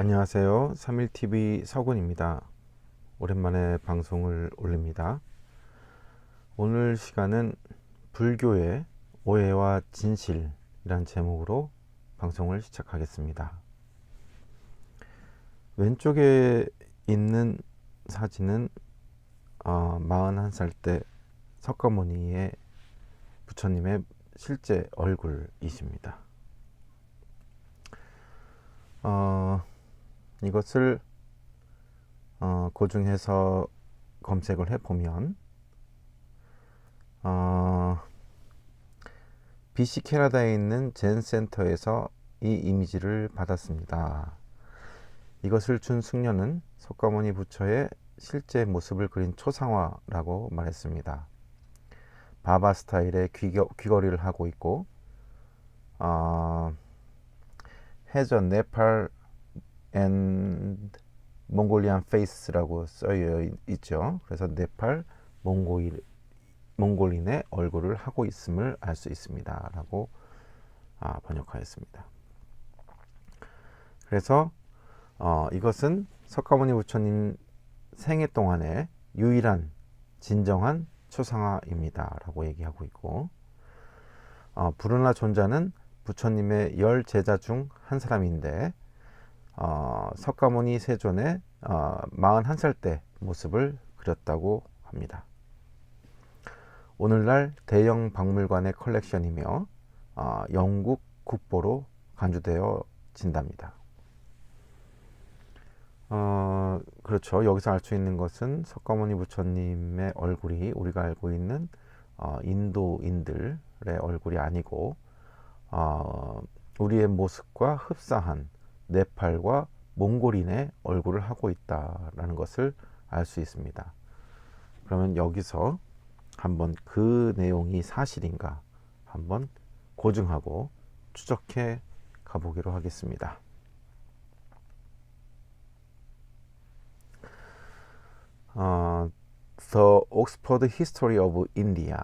안녕하세요. 3일TV 서군입니다. 오랜만에 방송을 올립니다. 오늘 시간은 불교의 오해와 진실이란 제목으로 방송을 시작하겠습니다. 왼쪽에 있는 사진은 41살 때 석가모니의 부처님의 실제 얼굴이십니다. 이것을 고증해서 검색을 해보면 BC 캐나다에 있는 젠 센터에서 이 이미지를 받았습니다. 이것을 준 승려는 석가모니 부처의 실제 모습을 그린 초상화라고 말했습니다. 바바 스타일의 귀걸이를 하고 있고 has a Nepal and Mongolian face라고 써져 있죠. 그래서 네팔 몽골인의 얼굴을 하고 있음을 알 수 있습니다. 라고 번역하였습니다. 그래서 이것은 석가모니 부처님 생애 동안의 유일한 진정한 초상화입니다. 라고 얘기하고 있고, 부르나 존자는 부처님의 10제자 중 한 사람인데 석가모니 세존의 41살 때 모습을 그렸다고 합니다. 오늘날 대형 박물관의 컬렉션이며 영국 국보로 간주되어진답니다. 그렇죠. 여기서 알 수 있는 것은 석가모니 부처님의 얼굴이 우리가 알고 있는 인도인들의 얼굴이 아니고 우리의 모습과 흡사한 네팔과 몽골인의 얼굴을 하고 있다라는 것을 알 수 있습니다. 그러면 여기서 한번 그 내용이 사실인가 한번 고증하고 추적해 가보기로 하겠습니다. The Oxford History of India.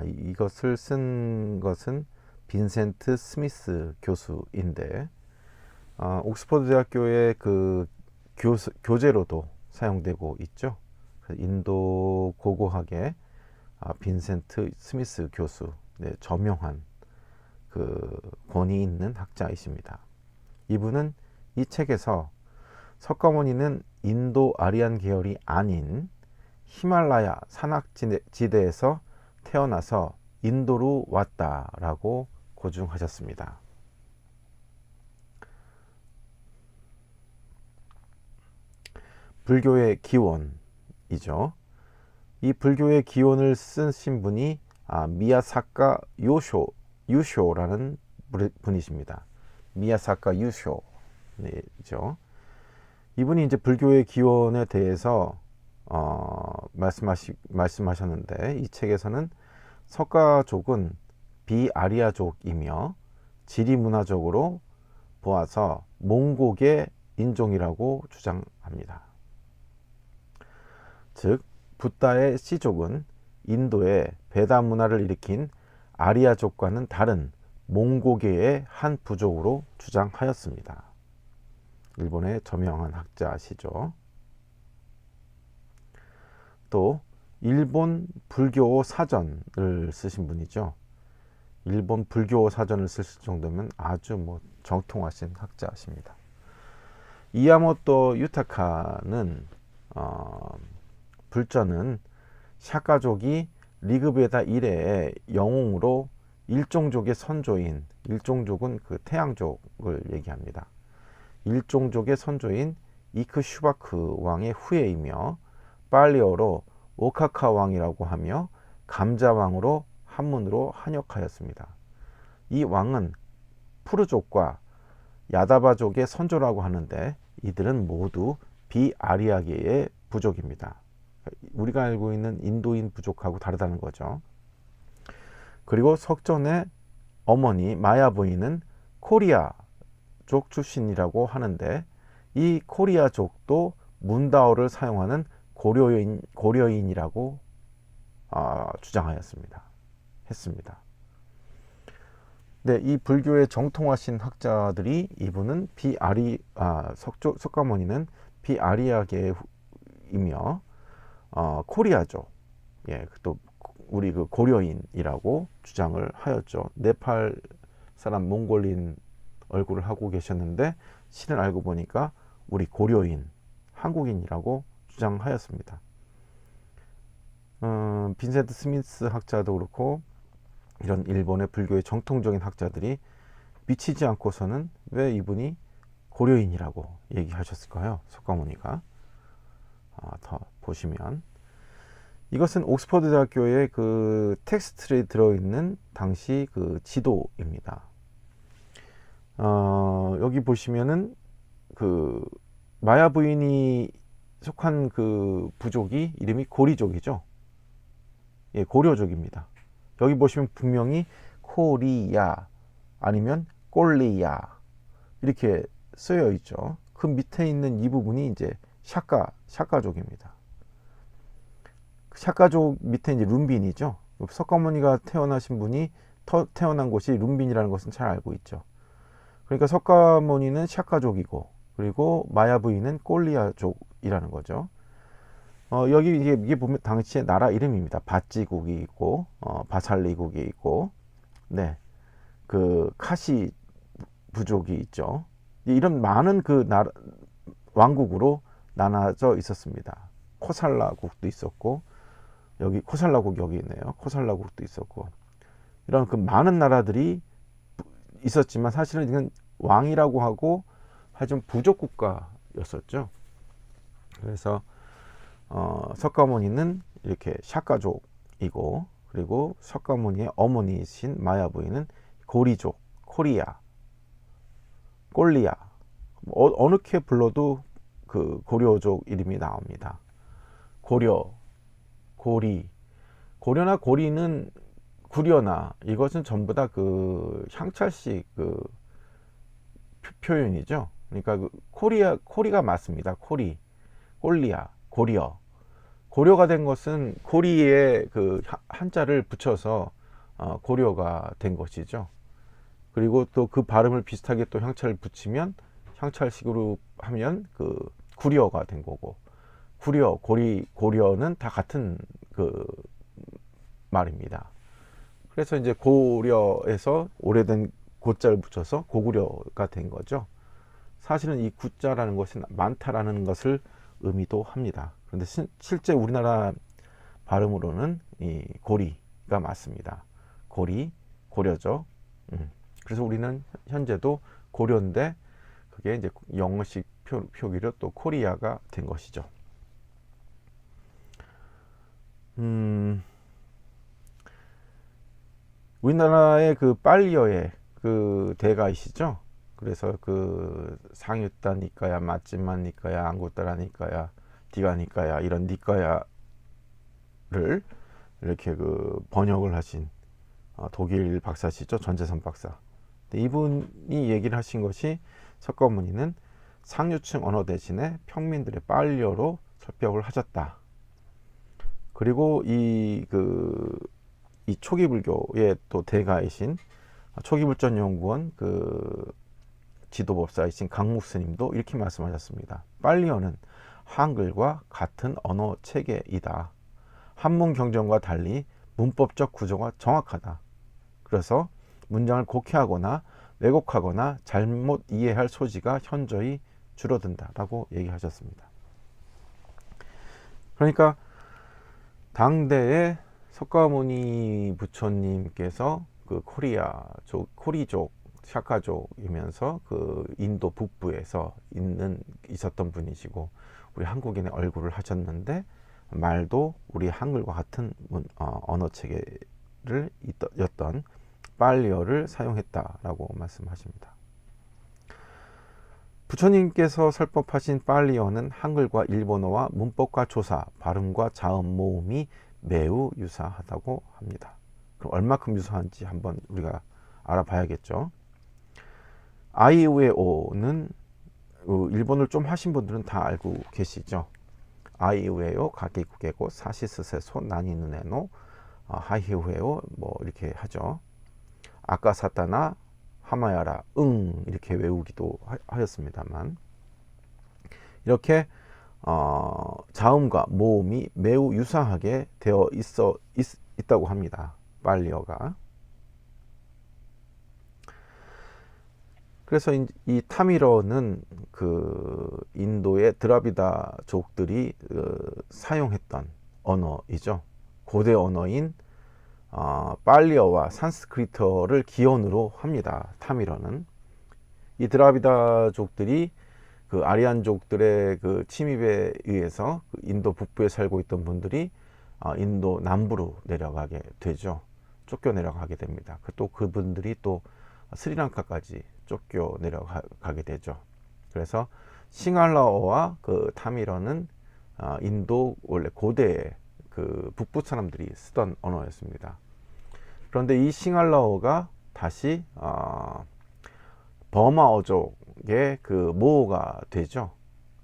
이것을 쓴 것은 빈센트 스미스 교수인데 옥스퍼드 대학교의 그 교재로도 사용되고 있죠. 인도 고고학의 빈센트 스미스 교수, 저명한 그 권위 있는 학자이십니다. 이분은 이 책에서 석가모니는 인도 아리안 계열이 아닌 히말라야 산악지대에서 태어나서 인도로 왔다라고 고증하셨습니다. 불교의 기원이죠. 이 불교의 기원을 쓰신 분이 미야사카 유쇼라는 분이십니다. 미야사카 유쇼죠. 이분이 이제 불교의 기원에 대해서 말씀하셨는데 이 책에서는 석가족은 비아리아족이며 지리문화적으로 보아서 몽고계 인종이라고 주장합니다. 즉 붓다의 시족은 인도의 베다 문화를 일으킨 아리아족과는 다른 몽고계의 한 부족으로 주장하였습니다. 일본의 저명한 학자시죠. 또 일본 불교 사전을 쓰신 분이죠. 일본 불교 사전을 쓰실 정도면 아주 정통하신 학자십니다. 이야모토 유타카는 불전은 샤카족이 리그베다 이래의 영웅으로 일종족의 선조인, 일종족은 그 태양족을 얘기합니다. 일종족의 선조인 이크슈바크 왕의 후예이며 빨리어로 오카카 왕이라고 하며 감자 왕으로 한문으로 한역하였습니다. 이 왕은 푸르족과 야다바족의 선조라고 하는데 이들은 모두 비아리아계의 부족입니다. 우리가 알고 있는 인도인 부족하고 다르다는 거죠. 그리고 석전의 어머니 마야 부인은 코리아족 출신이라고 하는데 이 코리아족도 문다어를 사용하는 고려인이라고 주장하였습니다. 했습니다. 네, 이 불교의 정통하신 학자들이 이분은 석가모니는 비아리아계이며 코리아죠. 예, 또 우리 그 고려인이라고 주장을 하였죠. 네팔 사람 몽골인 얼굴을 하고 계셨는데 실은 알고 보니까 우리 고려인, 한국인이라고 주장하였습니다. 빈센트 스미스 학자도 그렇고 이런 일본의 불교의 정통적인 학자들이 미치지 않고서는 왜 이분이 고려인이라고 얘기하셨을까요? 석가모니가. 더 보시면 이것은 옥스퍼드 대학교의 그 텍스트에 들어있는 당시 그 지도입니다. 여기 보시면은 그 마야 부인이 속한 그 부족이 이름이 고리족이죠. 예, 고려족입니다. 여기 보시면 분명히 코리아 아니면 꼴리야 이렇게 쓰여 있죠. 그 밑에 있는 이 부분이 이제 샤카족입니다. 샤카족 밑에 이제 룸빈이죠. 석가모니가 태어나신 분이 태어난 곳이 룸빈이라는 것은 잘 알고 있죠. 그러니까 석가모니는 샤카족이고 그리고 마야 부인은 꼴리아족이라는 거죠. 여기 이게 보면 당시의 나라 이름입니다. 바찌국이 있고 바살리국이 있고 네, 그 카시 부족이 있죠. 이런 많은 그 나라 왕국으로 나눠져 있었습니다. 코살라국도 있었고 여기 코살라국 여기 있네요. 코살라국도 있었고 이런 그 많은 나라들이 있었지만 사실은 이건 왕이라고 하고 하여튼 부족 국가였었죠. 그래서 석가모니는 이렇게 샤카족이고 그리고 석가모니의 어머니이신 마야 부인은 고리족, 코리아, 꼴리아 어느게 불러도 그 고려족 이름이 나옵니다. 고려, 고리, 고려나 고리는 구려나 이것은 전부 다 그 향찰식 그 표현이죠. 그러니까 그 코리가 맞습니다. 꼴리아, 고려가 된 것은 고리에 그 한자를 붙여서 고려가 된 것이죠. 그리고 또 그 발음을 비슷하게 또 향찰을 붙이면 향찰식으로 하면 그 구려가 된 거고 고려는 다 같은 그 말입니다. 그래서 이제 고려에서 오래된 고자를 붙여서 고구려가 된 거죠. 사실은 이 구자라는 것은 많다라는 것을 의미도 합니다. 그런데 실제 우리나라 발음으로는 이 고리가 맞습니다. 고려죠. 그래서 우리는 현재도 고려인데 그게 이제 영어식 표기로 또 코리아가 된 것이죠. 우리나라의 그 빨리어의 그 대가이시죠. 그래서 그 상유따 니까야, 맞지만 니까야, 앙구따라 니까야, 디가 니까야 이런 니까야를 이렇게 그 번역을 하신 독일 박사시죠. 전재선 박사. 이분이 얘기를 하신 것이 석가모니는 상류층 언어 대신에 평민들의 빨리어로 설법을 하셨다. 그리고 이 초기 불교의 또 대가이신 초기불전연구원 그 지도법사이신 강무 스님도 이렇게 말씀하셨습니다. 빨리어는 한글과 같은 언어 체계이다. 한문 경전과 달리 문법적 구조가 정확하다. 그래서 문장을 곡해하거나 왜곡하거나 잘못 이해할 소지가 현저히 줄어든다라고 얘기하셨습니다. 그러니까 당대의 석가모니 부처님께서 그 코리족, 샤카족이면서 그 인도 북부에서 있었던 분이시고 우리 한국인의 얼굴을 하셨는데 말도 우리 한글과 같은 언어 체계를 였던 빨리어를 사용했다라고 말씀하십니다. 부처님께서 설법하신 빨리어는 한글과 일본어와 문법과 조사, 발음과 자음 모음이 매우 유사하다고 합니다. 그럼 얼마큼 유사한지 한번 우리가 알아봐야겠죠. 아이우에오는 일본을 좀 하신 분들은 다 알고 계시죠. 아이우에오 가게구게고 사시스세소 나니누네노 하이우에오 뭐 이렇게 하죠. 아까사타나 하마야라 이렇게 외우기도 하였습니다만, 이렇게 자음과 모음이 매우 유사하게 되어 있다고 합니다. 빨리어가. 그래서 이 타밀어는 그 인도의 드라비다족들이 사용했던 언어이죠. 고대 언어인 빨리어와 산스크리트어를 기원으로 합니다. 타밀어는. 이 드라비다족들이 그 아리안족들의 그 침입에 의해서 그 인도 북부에 살고 있던 분들이 인도 남부로 내려가게 되죠. 쫓겨 내려가게 됩니다. 또 그분들이 또 스리랑카까지 쫓겨 내려가게 되죠. 그래서 싱할라어와 그 타밀어는 인도 원래 고대의 그 북부 사람들이 쓰던 언어였습니다. 그런데 이 싱할라어가 다시 버마어족의 그 모어가 되죠.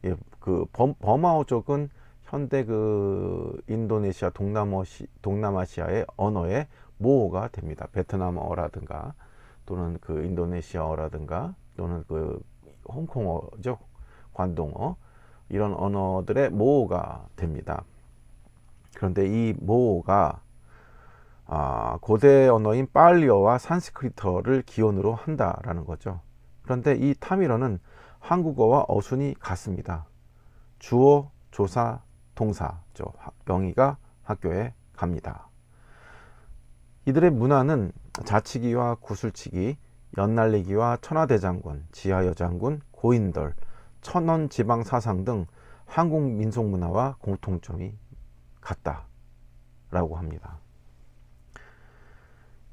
예, 그 버마어족은 현대 그 인도네시아 동남아시아의 언어의 모어가 됩니다. 베트남어라든가 또는 그 인도네시아어라든가 또는 그 홍콩어죠. 관동어, 이런 언어들의 모어가 됩니다. 그런데 이 모어가 고대 언어인 빨리어와 산스크리트어를 기원으로 한다라는 거죠. 그런데 이 타밀어는 한국어와 어순이 같습니다. 주어, 조사, 동사죠. 영희가 학교에 갑니다. 이들의 문화는 자치기와 구슬치기, 연날리기와 천하대장군, 지하여장군, 고인돌, 천원지방사상 등 한국 민속문화와 공통점이 같다라고 합니다.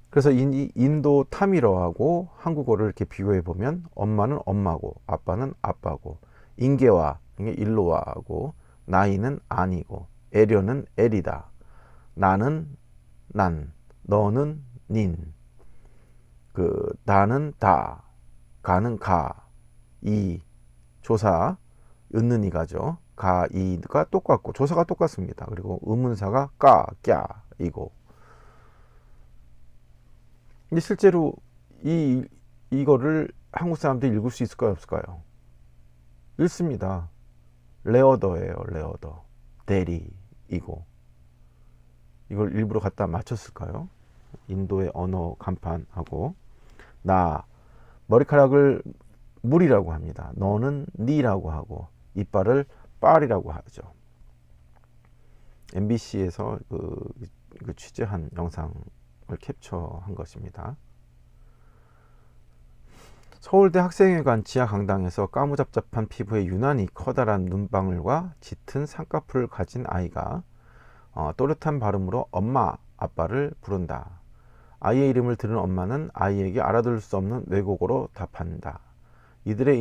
그래서 인도 타밀어하고 한국어를 이렇게 비교해 보면 엄마는 엄마고 아빠는 아빠고 인계와 일로와하고 나이는 아니고 애려는 애리다, 나는 난, 너는 닌, 그 나는 다, 가는 가, 이, 조사 은는 이가죠. 가, 이가 똑같고 조사가 똑같습니다. 그리고 의문사가 까, 꺄 이고. 근데 실제로 이거를 한국 사람들이 읽을 수 있을까요, 없을까요? 읽습니다. 레어더예요, 레어더. 대리이고. 이걸 일부러 갖다 맞췄을까요? 인도의 언어 간판하고. 나, 머리카락을 물이라고 합니다. 너는 니라고 하고, 이빨을 빨이라고 하죠. MBC에서 그 취재한 영상을 캡처한 것입니다. 서울대 학생회관 지하 강당에서 까무잡잡한 피부에 유난히 커다란 눈방울과 짙은 쌍꺼풀을 가진 아이가 또렷한 발음으로 엄마, 아빠를 부른다. 아이의 이름을 들은 엄마는 아이에게 알아들을 수 없는 외국어로 답한다. 이들의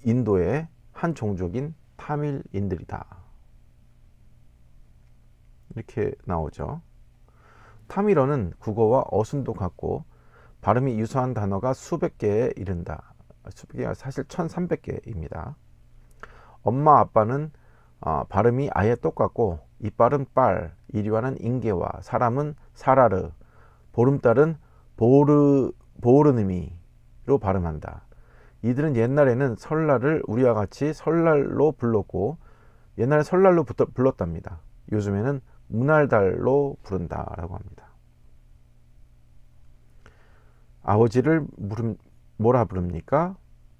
인도의 한 종족인 타밀인들이다. 이렇게 나오죠. 타밀어는 국어와 어순도 같고 발음이 유사한 단어가 수백 개에 이른다. 수백 개가 사실 1300개입니다. 엄마 아빠는 발음이 아예 똑같고 이빨은 빨, 이리와는 인계와, 사람은 사라르, 보름달은 보르느미로 발음한다. 이들은 옛날에는 설날을 우리와 같이 설날로 불렀고 옛날에 설날로 불렀답니다. 요즘에는 문할달로 부른다라고 합니다. 아버지를 뭐라 부릅니까?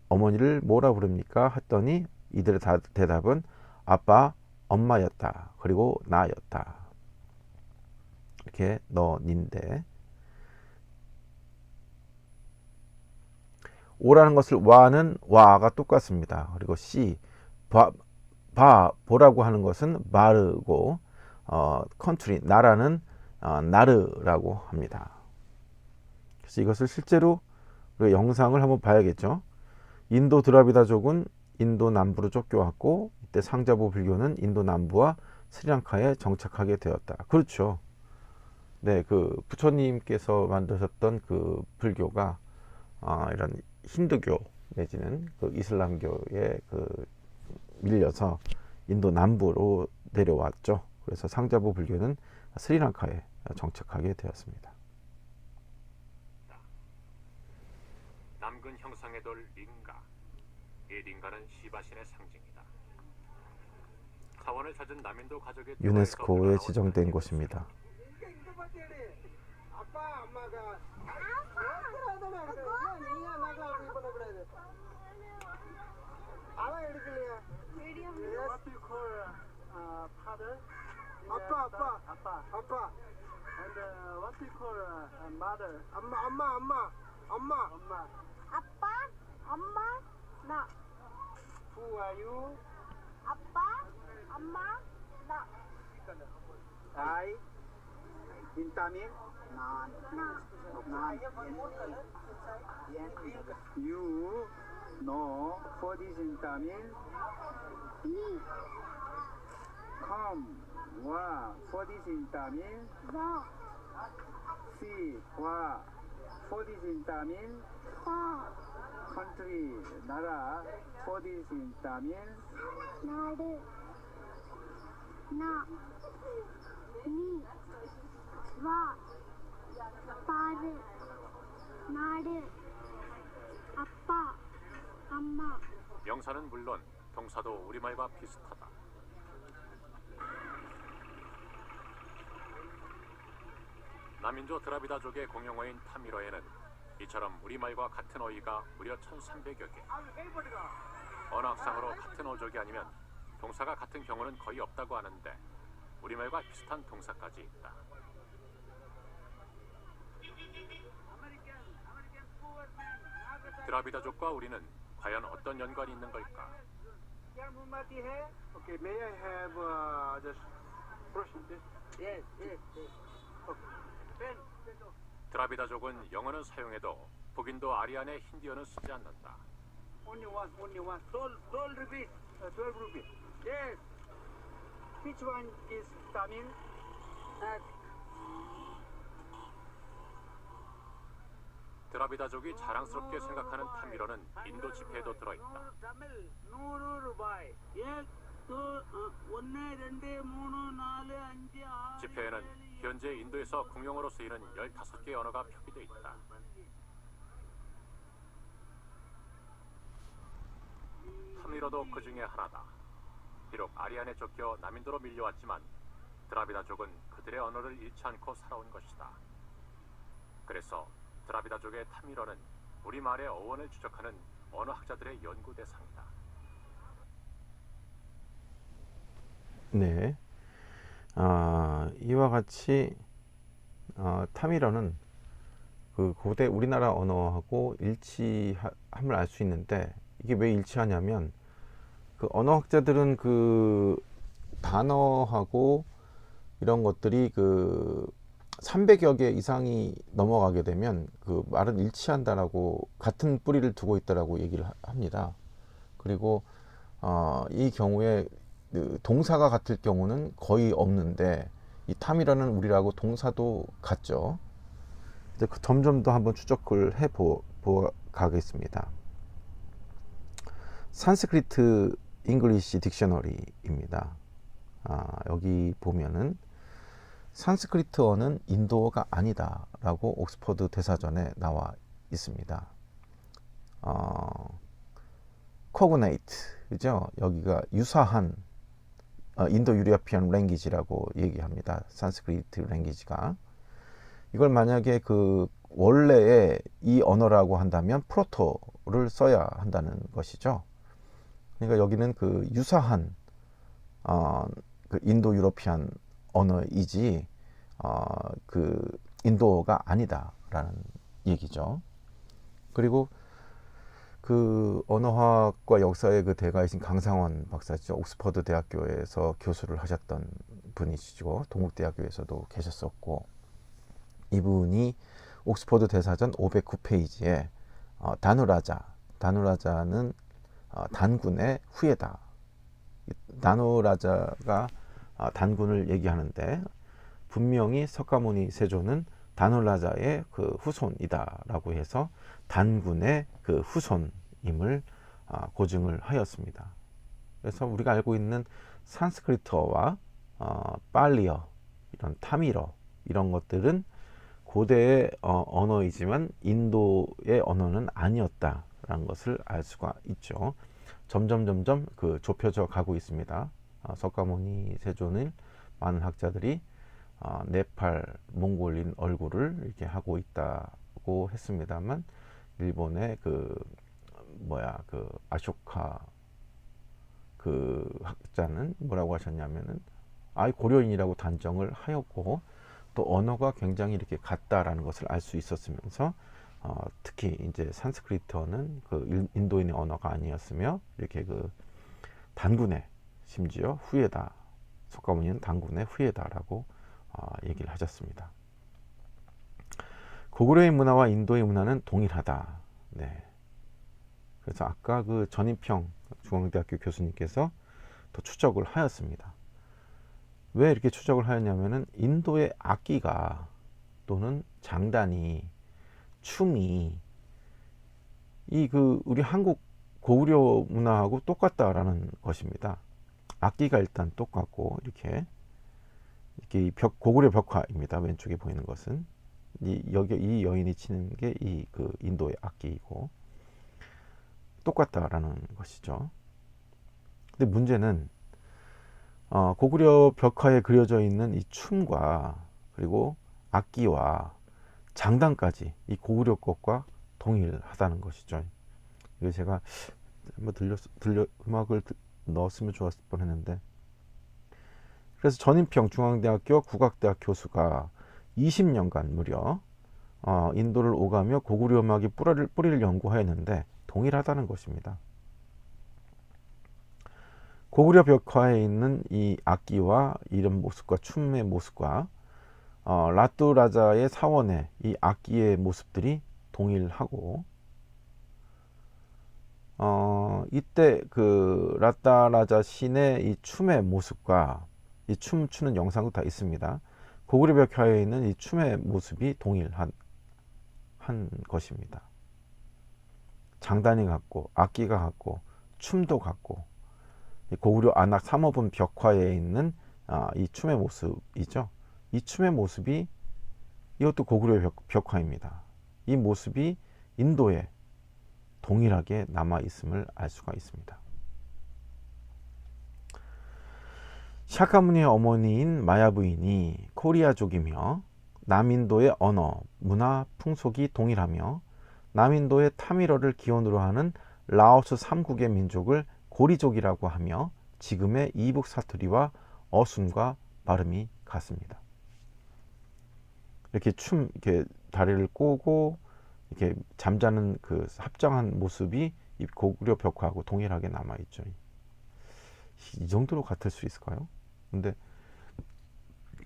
어머니를 뭐라 부릅니까? 했더니 이들의 대답은 아빠, 엄마였다. 그리고 나였다. 이렇게 너인데, 오라는 것을 와는 와가 똑같습니다. 그리고 씨, 보라고 하는 것은 마르고 컨트리, 나라는 나르라고 합니다. 그래서 이것을 실제로 영상을 한번 봐야겠죠. 인도 드라비다족은 인도 남부로 쫓겨왔고 이때 상자부 불교는 인도 남부와 스리랑카에 정착하게 되었다. 그렇죠. 네, 그 부처님께서 만드셨던 그 불교가 이런 힌두교 내지는 그 이슬람교에 그 밀려서 인도 남부로 내려왔죠. 그래서 상자부 불교는 스리랑카에 정착하게 되었습니다. 남근 형상의 돌 링가. 이 링가는 시바신의 상징이다. 사원을 찾은 남인도 가족의 유네스코에 지정된 곳입니다. And what do you call mother? 엄마. 아빠, 엄마, 나. Who are you? 아빠, 엄마, 나. I. 인타민. 나. You. No. What is 인타민? 이. Come. 와. What is 인타민? 너. See. 와. What is 인타민? 나. Country. 나라. What is 인타민? 나를. 나. 니. 와. 빠를. 나를. 아빠, 엄마. 명사는 물론 동사도 우리말과 비슷하다. 남인조 드라비다족의 공용어인 타미러에는 이처럼 우리말과 같은 어휘가 무려 1300여 개. 언어학상으로 같은 어족이 아니면 동사가 같은 경우는 거의 없다고 하는데 우리말과 비슷한 동사까지 있다. 드라비다족과 우리는 과연 어떤 연관이 있는 걸까? Okay, may I have just brush this? Yes. Okay. 드라비다족은 영어는 사용해도 북인도 아리안의 힌디어는 쓰지 않는다. Only one. 12 rupees. 12 rupees. Yes. Which one is Tamil? 드라비다족이 자랑스럽게 생각하는 타미러는 인도 지폐에도 들어있다. 지폐에는 현재 인도에서 공용어로 쓰이는 15개의 언어가 표기되어 있다. 타미러도 그 중에 하나다. 비록 아리안에 쫓겨 남인도로 밀려왔지만 드라비다족은 그들의 언어를 잃지 않고 살아온 것이다. 그래서 드라비다족의 타미러는 우리말의 어원을 추적하는 언어학자들의 연구 대상이다. 네, 이와 같이 타미러는 그 고대 우리나라 언어하고 일치함을 알 수 있는데, 이게 왜 일치하냐면 그 언어학자들은 그 단어하고 이런 것들이 그 300여 개 이상이 넘어가게 되면 그 말은 일치한다라고, 같은 뿌리를 두고 있다라고 얘기를 합니다. 그리고 이 경우에 그 동사가 같을 경우는 거의 없는데, 이 탐이라는 우리라고 동사도 같죠. 이제 그 점점 더 한번 추적을 가겠습니다. 산스크리트 잉글리시 딕셔너리입니다. 여기 보면은 산스크리트어는 인도어가 아니다 라고 옥스퍼드 대사전에 나와 있습니다. cognate, 그죠? 여기가 유사한 인도 유리아피안 랭귀지라고 얘기합니다. 산스크리트 랭귀지가. 이걸 만약에 그 원래의 이 언어라고 한다면 프로토를 써야 한다는 것이죠. 그러니까 여기는 그 유사한 그 인도 유러피안 언어이지 그 인도어가 아니다라는 얘기죠. 그리고 그 언어학과 역사의 그 대가이신 강상원 박사죠. 옥스퍼드 대학교에서 교수를 하셨던 분이시고 동국대학교에서도 계셨었고, 이분이 옥스퍼드 대사전 509페이지에 다누라자는 단군의 후예다. 다누라자가 단군을 얘기하는데, 분명히 석가모니 세조는 다누라자의 그 후손이다라고 해서 단군의 그 후손임을 고증을 하였습니다. 그래서 우리가 알고 있는 산스크리트어와 빨리어, 이런 타미러, 이런 것들은 고대의 언어이지만 인도의 언어는 아니었다라는 것을 알 수가 있죠. 점점 그 좁혀져 가고 있습니다. 석가모니 세존을 많은 학자들이 네팔, 몽골인 얼굴을 이렇게 하고 있다고 했습니다만, 일본의 그 아쇼카 그 학자는 뭐라고 하셨냐면은 고려인이라고 단정을 하였고, 또 언어가 굉장히 이렇게 같다라는 것을 알 수 있었으면서 특히 이제 산스크리트어는 그 인도인의 언어가 아니었으며, 이렇게 그 단군의 심지어 후예다, 석가모니는 단군의 후예다라고 얘기를 하셨습니다. 고구려의 문화와 인도의 문화는 동일하다. 네. 그래서 아까 그 전인평 중앙대학교 교수님께서 더 추적을 하였습니다. 왜 이렇게 추적을 하였냐면은, 인도의 악기가 또는 장단이, 춤이 우리 한국 고구려 문화하고 똑같다라는 것입니다. 악기가 일단 똑같고, 이렇게 고구려 벽화입니다. 왼쪽에 보이는 것은 이 여인이 치는 게 그 인도의 악기이고 똑같다라는 것이죠. 근데 문제는 고구려 벽화에 그려져 있는 이 춤과 그리고 악기와 장단까지 이 고구려 것과 동일하다는 것이죠. 이거 제가 한번 음악을 넣었으면 좋았을 뻔했는데, 그래서 전인평 중앙대학교 국악대학 교수가 20년간 무려 인도를 오가며 고구려 음악의 뿌리를 연구하였는데 동일하다는 것입니다. 고구려 벽화에 있는 이 악기와 이런 모습과 춤의 모습과 라뚜라자의 사원의 이 악기의 모습들이 동일하고, 이때 그 라따라자 신의 이 춤의 모습과 이 춤추는 영상도 다 있습니다. 고구려 벽화에 있는 이 춤의 모습이 동일한 것입니다. 장단이 같고 악기가 같고 춤도 같고, 고구려 안악 삼어분 벽화에 있는 이 춤의 모습이죠. 이 춤의 모습이, 이것도 고구려 벽화입니다. 이 모습이 인도에 동일하게 남아 있음을 알 수가 있습니다. 샤카무니의 어머니인 마야 부인이 코리아족이며, 남인도의 언어, 문화, 풍속이 동일하며, 남인도의 타밀어를 기원으로 하는 라오스 3국의 민족을 고리족이라고 하며, 지금의 이북 사투리와 어순과 발음이 같습니다. 이렇게 이렇게 다리를 꼬고 이렇게 잠자는 그 합장한 모습이 이 고구려 벽화하고 동일하게 남아 있죠. 이 정도로 같을 수 있을까요? 근데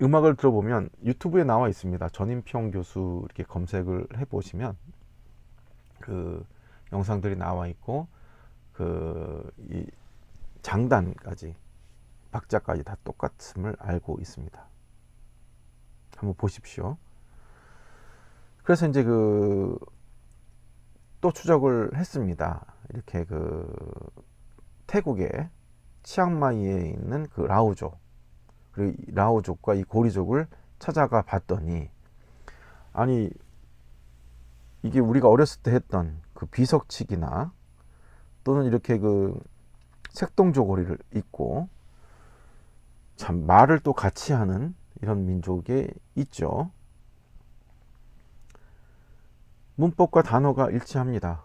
음악을 들어보면 유튜브에 나와 있습니다. 전인평 교수 이렇게 검색을 해 보시면 그 영상들이 나와 있고, 이 장단까지, 박자까지 다 똑같음을 알고 있습니다. 한번 보십시오. 그래서 이제 또 추적을 했습니다. 이렇게 태국의 치앙마이에 있는 그 라오족, 그리고 라오족과 이 고리족을 찾아가 봤더니, 아니 이게 우리가 어렸을 때 했던 그 비석치기나 또는 이렇게 색동조고리를 입고 참 말을 또 같이 하는 이런 민족에 있죠. 문법과 단어가 일치합니다.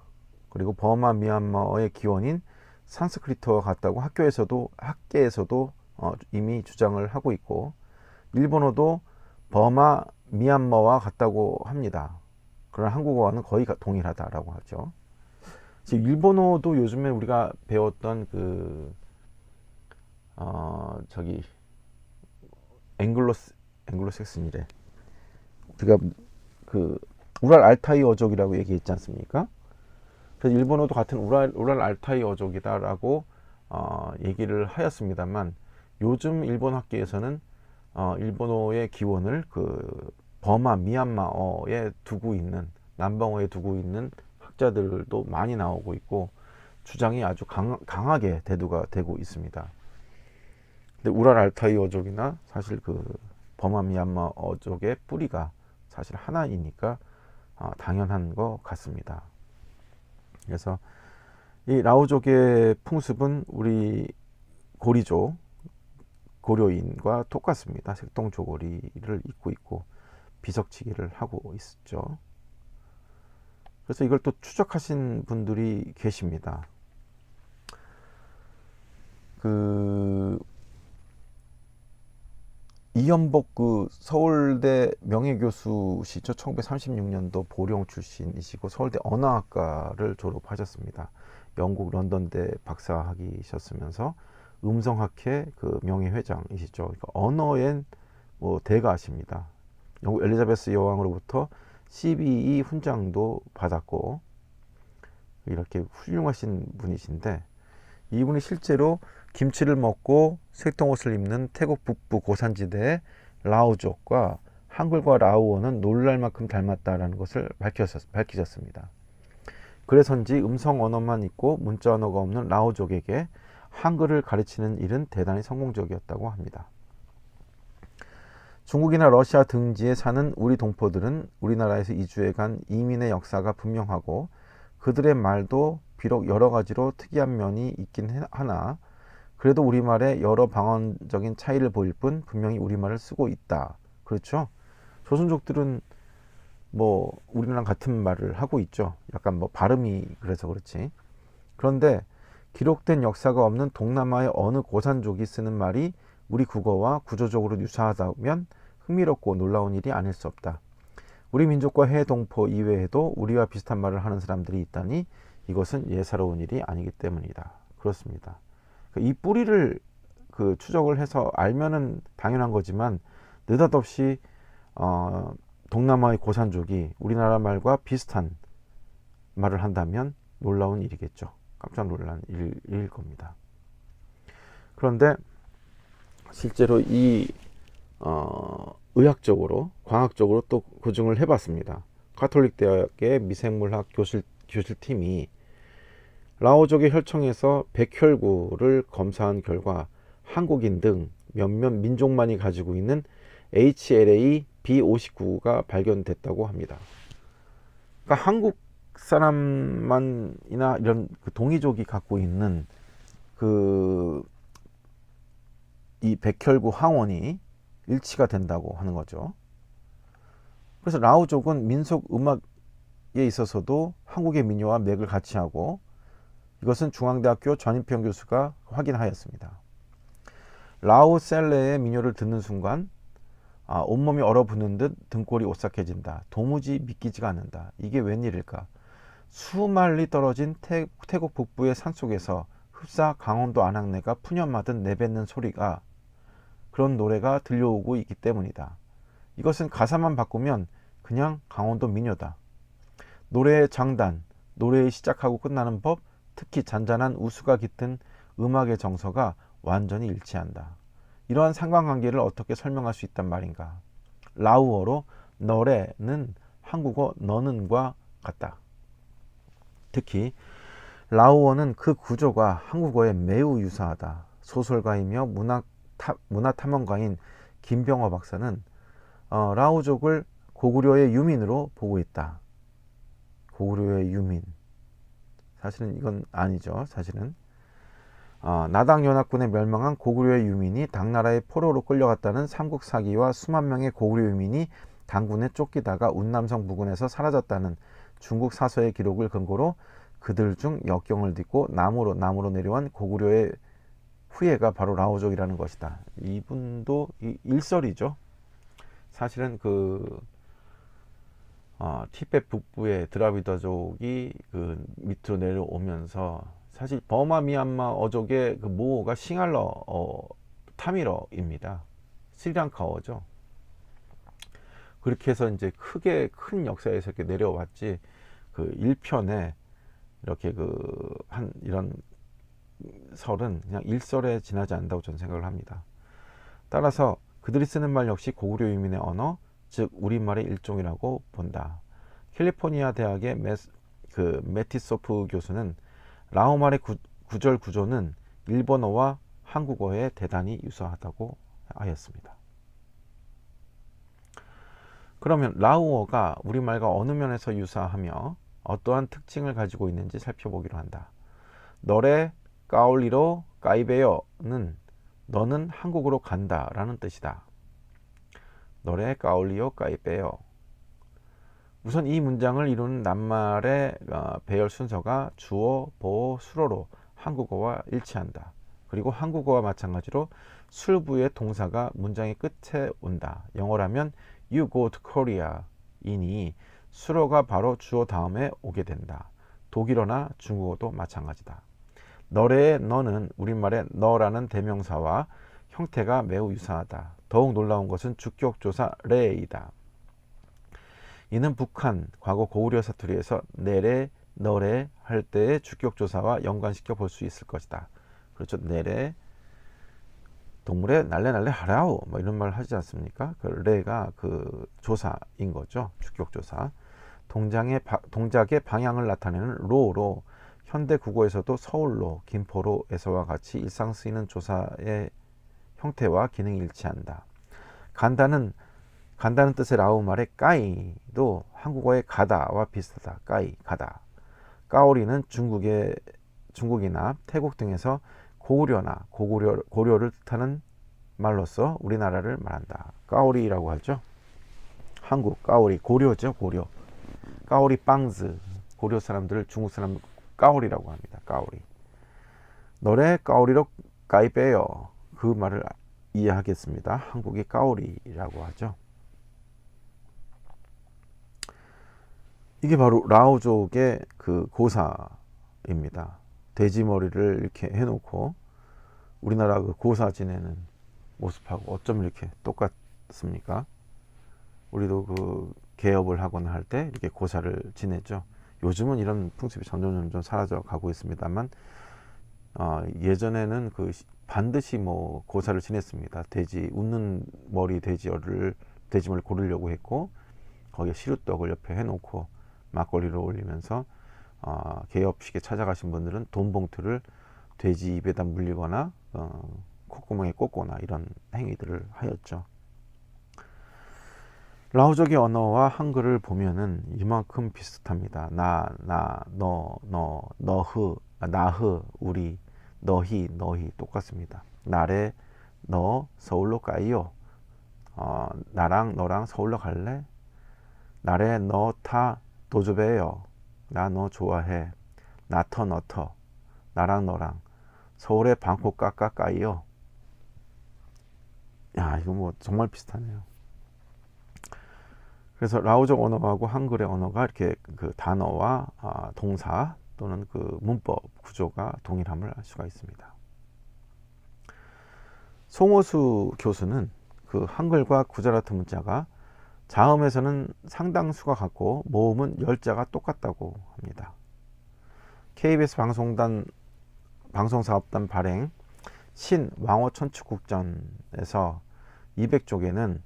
그리고 버마 미얀마어의 기원인 산스크리트와 같다고 학계에서도 이미 주장을 하고 있고, 일본어도 버마 미얀마와 같다고 합니다. 그러나 한국어와는 거의 동일하다라고 하죠. 일본어도 요즘에 우리가 배웠던 앵글로색슨이래. 우리가 우랄 알타이 어족이라고 얘기했지 않습니까? 그래서 일본어도 같은 우랄 알타이 어족이다라고 얘기를 하였습니다만, 요즘 일본 학계에서는 일본어의 기원을 버마 미얀마어에 두고 있는, 남방어에 두고 있는 학자들도 많이 나오고 있고, 주장이 아주 강하게 대두가 되고 있습니다. 근데 우랄 알타이 어족이나 사실 버마 미얀마 어족의 뿌리가 사실 하나이니까 당연한 것 같습니다. 그래서 이 라오족의 풍습은 우리 고리족, 고려인과 똑같습니다. 색동조고리를 입고 있고 비석치기를 하고 있죠. 그래서 이걸 또 추적하신 분들이 계십니다. 이연복 서울대 명예교수시죠. 1936년도 보령 출신이시고 서울대 언어학과를 졸업하셨습니다. 영국 런던대 박사학위셨으면서 음성학회 명예회장이시죠. 그러니까 언어엔 대가십니다. 영국 엘리자베스 여왕으로부터 CBE 훈장도 받았고 이렇게 훌륭하신 분이신데, 이분이 실제로 김치를 먹고 색동옷을 입는 태국 북부 고산지대의 라오족과 한글과 라오어는 놀랄 만큼 닮았다라는 것을 밝히셨습니다. 그래서인지 음성 언어만 있고 문자 언어가 없는 라오족에게 한글을 가르치는 일은 대단히 성공적이었다고 합니다. 중국이나 러시아 등지에 사는 우리 동포들은 우리나라에서 이주해 간 이민의 역사가 분명하고 그들의 말도 비록 여러 가지로 특이한 면이 있긴 하나 그래도 우리말에 여러 방언적인 차이를 보일 뿐 분명히 우리말을 쓰고 있다. 그렇죠? 조선족들은 우리랑 같은 말을 하고 있죠. 약간 발음이 그래서 그렇지. 그런데 기록된 역사가 없는 동남아의 어느 고산족이 쓰는 말이 우리 국어와 구조적으로 유사하다면 흥미롭고 놀라운 일이 아닐 수 없다. 우리 민족과 해외 동포 이외에도 우리와 비슷한 말을 하는 사람들이 있다니 이것은 예사로운 일이 아니기 때문이다. 그렇습니다. 이 뿌리를 추적을 해서 알면은 당연한 거지만 느닷없이 동남아의 고산족이 우리나라 말과 비슷한 말을 한다면 놀라운 일이겠죠. 깜짝 놀란 일일 겁니다. 그런데 실제로 이 의학적으로 광학적으로 또 고증을 해봤습니다. 가톨릭 대학의 미생물학 교실팀이 라오족의 혈청에서 백혈구를 검사한 결과 한국인 등 몇몇 민족만이 가지고 있는 HLA B59가 발견됐다고 합니다. 그러니까 한국 사람만이나 이런 동이족이 갖고 있는 이 백혈구 항원이 일치가 된다고 하는 거죠. 그래서 라오족은 민속 음악에 있어서도 한국의 민요와 맥을 같이 하고 이것은 중앙대학교 전인평 교수가 확인하였습니다. 라오 셀레의 민요를 듣는 순간 온몸이 얼어붙는 듯 등골이 오싹해진다. 도무지 믿기지가 않는다. 이게 웬일일까? 수만리 떨어진 태국 북부의 산속에서 흡사 강원도 안악내가 푸념하듯 내뱉는 소리가 그런 노래가 들려오고 있기 때문이다. 이것은 가사만 바꾸면 그냥 강원도 민요다. 노래의 장단, 노래의 시작하고 끝나는 법, 특히 잔잔한 우수가 깃든 음악의 정서가 완전히 일치한다. 이러한 상관관계를 어떻게 설명할 수 있단 말인가? 라우어로 너래는 한국어 너는과 같다. 특히 라우어는 그 구조가 한국어에 매우 유사하다. 소설가이며 문화탐험가인 김병호 박사는 라오족을 고구려의 유민으로 보고 있다. 고구려의 유민. 사실은 이건 아니죠. 사실은 나당 연합군에 멸망한 고구려의 유민이 당나라의 포로로 끌려갔다는 삼국사기와 수만 명의 고구려 유민이 당군에 쫓기다가 운남성 부근에서 사라졌다는 중국 사서의 기록을 근거로 그들 중 역경을 딛고 남으로 내려온 고구려의 후예가 바로 라오족이라는 것이다. 이분도 일설이죠. 사실은 티베트 북부의 드라비다족이 밑으로 내려오면서 사실 버마 미얀마 어족의 모어가 싱할러 타밀어입니다. 스리랑카어죠. 그렇게 해서 이제 큰 역사에서 이렇게 내려왔지 1편에 이렇게 이런 설은 그냥 일설에 지나지 않는다고 저는 생각을 합니다. 따라서 그들이 쓰는 말 역시 고구려 유민의 언어, 즉 우리말의 일종이라고 본다. 캘리포니아 대학의 메티소프 교수는 라오말의 구절 구조는 일본어와 한국어에 대단히 유사하다고 하였습니다. 그러면 라오어가 우리말과 어느 면에서 유사하며 어떠한 특징을 가지고 있는지 살펴보기로 한다. 너래 까올리로 까이베요는 너는 한국으로 간다 라는 뜻이다. 너래 까올리요 까이베요. 우선 이 문장을 이루는 낱말의 배열 순서가 주어, 보어, 수로로 한국어와 일치한다. 그리고 한국어와 마찬가지로 술부의 동사가 문장의 끝에 온다. 영어라면 You go to Korea 이니 수로가 바로 주어 다음에 오게 된다. 독일어나 중국어도 마찬가지다. 너래의 너는 우리말의 너라는 대명사와 형태가 매우 유사하다. 더욱 놀라운 것은 주격조사 레이다. 이는 북한 과거 고구려 사투리에서 내래, 너래 할 때의 주격조사와 연관시켜 볼 수 있을 것이다. 그렇죠. 내래, 동물의 날래 하라오 뭐 이런 말 하지 않습니까? 그 레가 그 조사인 거죠. 주격조사. 동작의 방향을 나타내는 로로 현대 국어에서도 서울로, 김포로에서와 같이 일상 쓰이는 조사의 형태와 기능이 일치한다. 간다는 뜻의 라오말의 까이도 한국어의 가다와 비슷하다. 까이, 가다. 까오리는 중국이나 태국 등에서 고려를 뜻하는 말로서 우리나라를 말한다. 까오리라고 하죠. 한국 까오리, 고려죠. 고려. 까오리 빵즈. 고려 사람들을 중국 사람 까오리라고 합니다. 까오리. 너래 까오리로 까이빼요. 그 말을 이해하겠습니다. 한국이 까오리라고 하죠. 이게 바로 라오족의 그 고사입니다. 돼지 머리를 이렇게 해놓고 우리나라 그 고사 지내는 모습하고 어쩜 이렇게 똑같습니까? 우리도 그 개업을 하거나 할 때 이렇게 고사를 지내죠. 요즘은 이런 풍습이 점점 사라져 가고 있습니다만 예전에는 그 반드시 뭐 고사를 지냈습니다. 돼지 웃는 머리 돼지머리를 고르려고 했고 거기에 시루떡을 옆에 해놓고 막걸리를 올리면서 개업식에 찾아가신 분들은 돈 봉투를 돼지 입에다 물리거나 콧구멍에 꽂거나 이런 행위들을 하였죠. 라오족의 언어와 한글을 보면은 이만큼 비슷합니다. 너흐, 나흐, 우리, 너희 똑같습니다. 나래, 너 서울로 가요. 나랑 너랑 서울로 갈래? 나래 너 타 도조배요. 나 너 좋아해. 나터 너터. 나랑 너랑 서울에 방콕 까까까이요. 야, 이거 뭐 정말 비슷하네요. 그래서 라오족 언어하고 한글의 언어가 이렇게 그 단어와 동사 또는 그 문법 구조가 동일함을 알 수가 있습니다. 송호수 교수는 그 한글과 구자라트 문자가 자음에서는 상당수가 같고 모음은 10자가 똑같다고 합니다. KBS 방송사업단 발행 신왕호천축국전에서 200쪽에는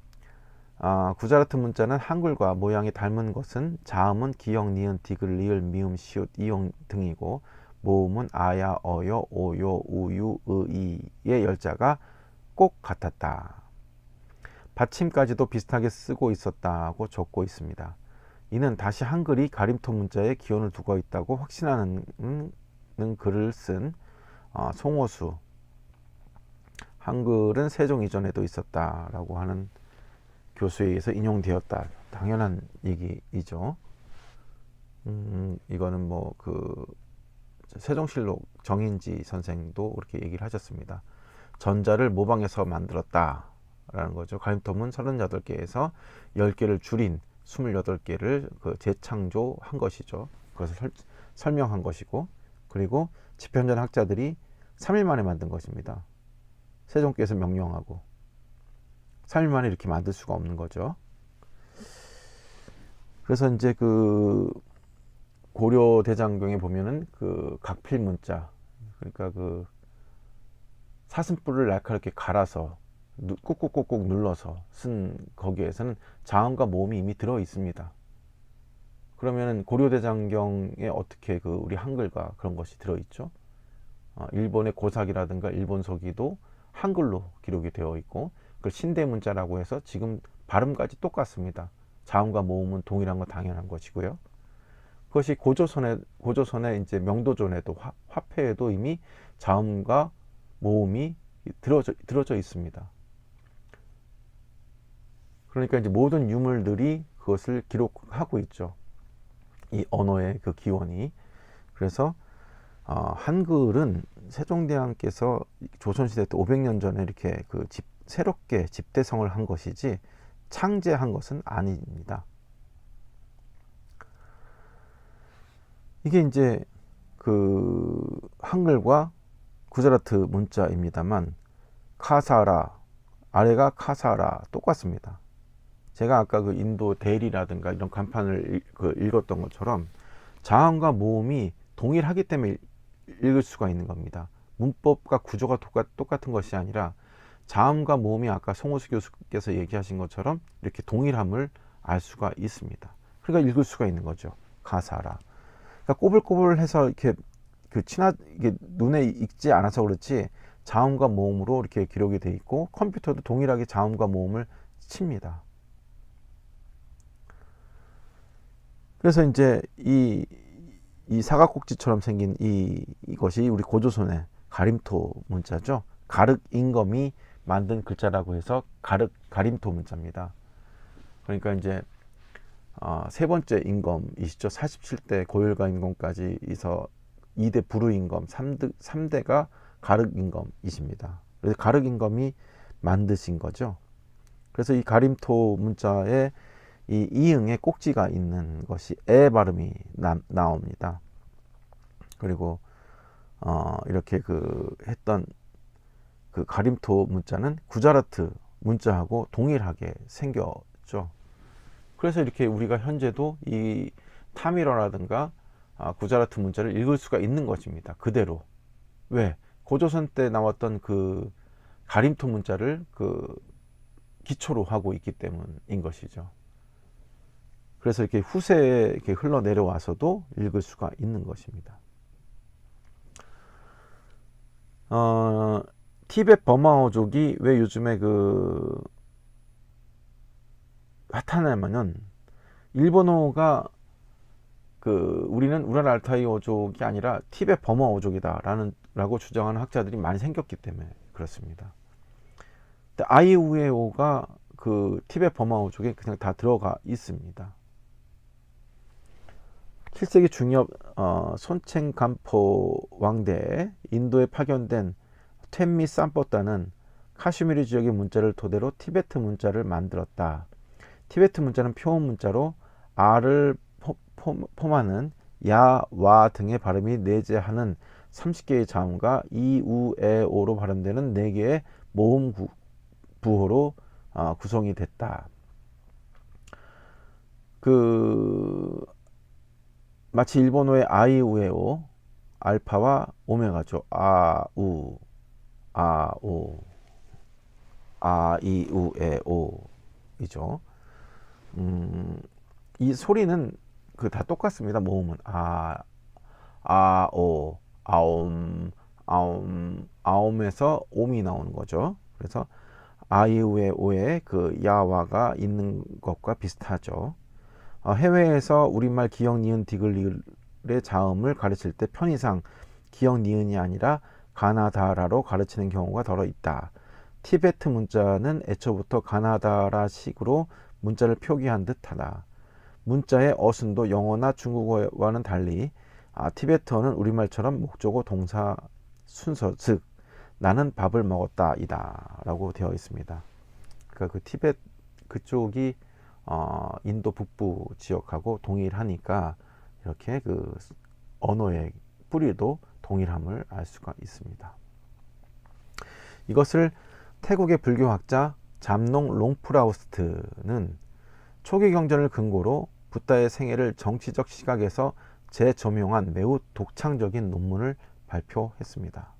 구자라트 문자는 한글과 모양이 닮은 것은 자음은 기역, 니은, 디귿, 리을, 미음, 시옷, 이용 등이고 모음은 아야, 어요, 오요, 우유, 의이의 10자가 꼭 같았다. 받침까지도 비슷하게 쓰고 있었다고 적고 있습니다. 이는 다시 한글이 가림토 문자에 기원을 두고 있다고 확신하는 글을 쓴 송호수 한글은 세종 이전에도 있었다라고 하는 교수에 의해서 인용되었다. 당연한 얘기이죠. 이거는 뭐 그 세종실록 정인지 선생도 그렇게 얘기를 하셨습니다. 전자를 모방해서 만들었다라는 거죠. 가림토문 38개에서 10개를 줄인 28개를 그 재창조한 것이죠. 그것을 설명한 것이고, 그리고 집현전 학자들이 3일 만에 만든 것입니다. 세종께서 명령하고 3일 만에 이렇게 만들 수가 없는 거죠. 그래서 이제 그 고려 대장경에 보면은 그 각필 문자, 그러니까 그 사슴뿔을 날카롭게 갈아서 꾹꾹꾹꾹 눌러서 쓴 거기에서는 자음과 모음이 이미 들어 있습니다. 그러면은 고려 대장경에 어떻게 그 우리 한글과 그런 것이 들어 있죠? 일본의 고사기라든가 일본서기도 한글로 기록이 되어 있고, 그걸 신대문자라고 해서 지금 발음까지 똑같습니다. 자음과 모음은 동일한 건 당연한 것이고요. 그것이 고조선의 이제 명도존에도 화폐에도 이미 자음과 모음이 들어져 있습니다. 그러니까 이제 모든 유물들이 그것을 기록하고 있죠. 이 언어의 그 기원이. 그래서 한글은 세종대왕께서 조선시대 때 500년 전에 이렇게 새롭게 집대성을 한 것이지 창제한 것은 아닙니다. 이게 이제 그 한글과 구자라트 문자입니다만 카사라, 아래가 카사라 똑같습니다. 제가 아까 그 인도 대리라든가 이런 간판을 읽었던 것처럼 자음과 모음이 동일하기 때문에 읽을 수가 있는 겁니다. 문법과 구조가 똑같은 것이 아니라 자음과 모음이 아까 송호수 교수께서 얘기하신 것처럼 이렇게 동일함을 알 수가 있습니다. 그러니까 읽을 수가 있는 거죠. 가사라. 그러니까 꼬불꼬불해서 이렇게 이게 눈에 익지 않아서 그렇지 자음과 모음으로 이렇게 기록이 돼 있고 컴퓨터도 동일하게 자음과 모음을 칩니다. 그래서 이제 이 사각꼭지처럼 생긴 이것이 우리 고조선의 가림토 문자죠. 가륵 임금이 만든 글자라고 해서 가림토 문자입니다. 그러니까 이제 세 번째 임금이시죠. 47대 고열가 임금까지 있어 2대 부르 임금, 3대가 가륵 임금이십니다. 그래서 가륵 임금이 만드신 거죠. 그래서 이 가림토 문자에 이 이응에 꼭지가 있는 것이 에 발음이 나옵니다. 그리고 이렇게 했던 그 가림토 문자는 구자라트 문자하고 동일하게 생겼죠. 그래서 이렇게 우리가 현재도 이 타밀어라든가 구자라트 문자를 읽을 수가 있는 것입니다. 그대로. 왜? 고조선 때 나왔던 그 가림토 문자를 기초로 하고 있기 때문인 것이죠. 그래서 이렇게 후세에 이렇게 흘러내려와서도 읽을 수가 있는 것입니다. 티베트 버마어족이 왜 요즘에 핫하냐면은 일본어가 우리는 우랄 알타이 어족이 아니라 티베트 버마 어족이다라고 주장하는 학자들이 많이 생겼기 때문에 그렇습니다. 근데 아이우에오가 티베트 버마 어족에 그냥 다 들어가 있습니다. 7세기 중엽 손첸간포 왕대에 인도에 파견된 템미 쌈뽀따는 카슈미르 지역의 문자를 토대로 티베트 문자를 만들었다. 티베트 문자는 표음 문자로 R을 포함하는 야, 와 등의 발음이 내재하는 30개의 자음과 이, 우, 에, 오로 발음되는 4개의 모음 부호로 구성이 됐다. 마치 일본어의 아이우에오, 알파와 오메가죠. 아우, 아오, 아이우에오이죠. 이 소리는 다 똑같습니다. 모음은 아오, 아옴에서 옴이 나오는 거죠. 그래서 아이우에오에 야와가 있는 것과 비슷하죠. 해외에서 우리말 기역, 니은, 디귿, 리을의 자음을 가르칠 때 편의상 기역, 니은이 아니라 가나다라로 가르치는 경우가 더러 있다. 티베트 문자는 애초부터 가나다라식으로 문자를 표기한 듯하다. 문자의 어순도 영어나 중국어와는 달리 티베트어는 우리말처럼 목적어, 동사, 순서, 즉 나는 밥을 먹었다 이다 라고 되어 있습니다. 그러니까 티베트 그쪽이 인도 북부 지역하고 동일하니까 이렇게 언어의 뿌리도 동일함을 알 수가 있습니다. 이것을 태국의 불교학자 잠농 롱프라우스트는 초기 경전을 근거로 붓다의 생애를 정치적 시각에서 재조명한 매우 독창적인 논문을 발표했습니다.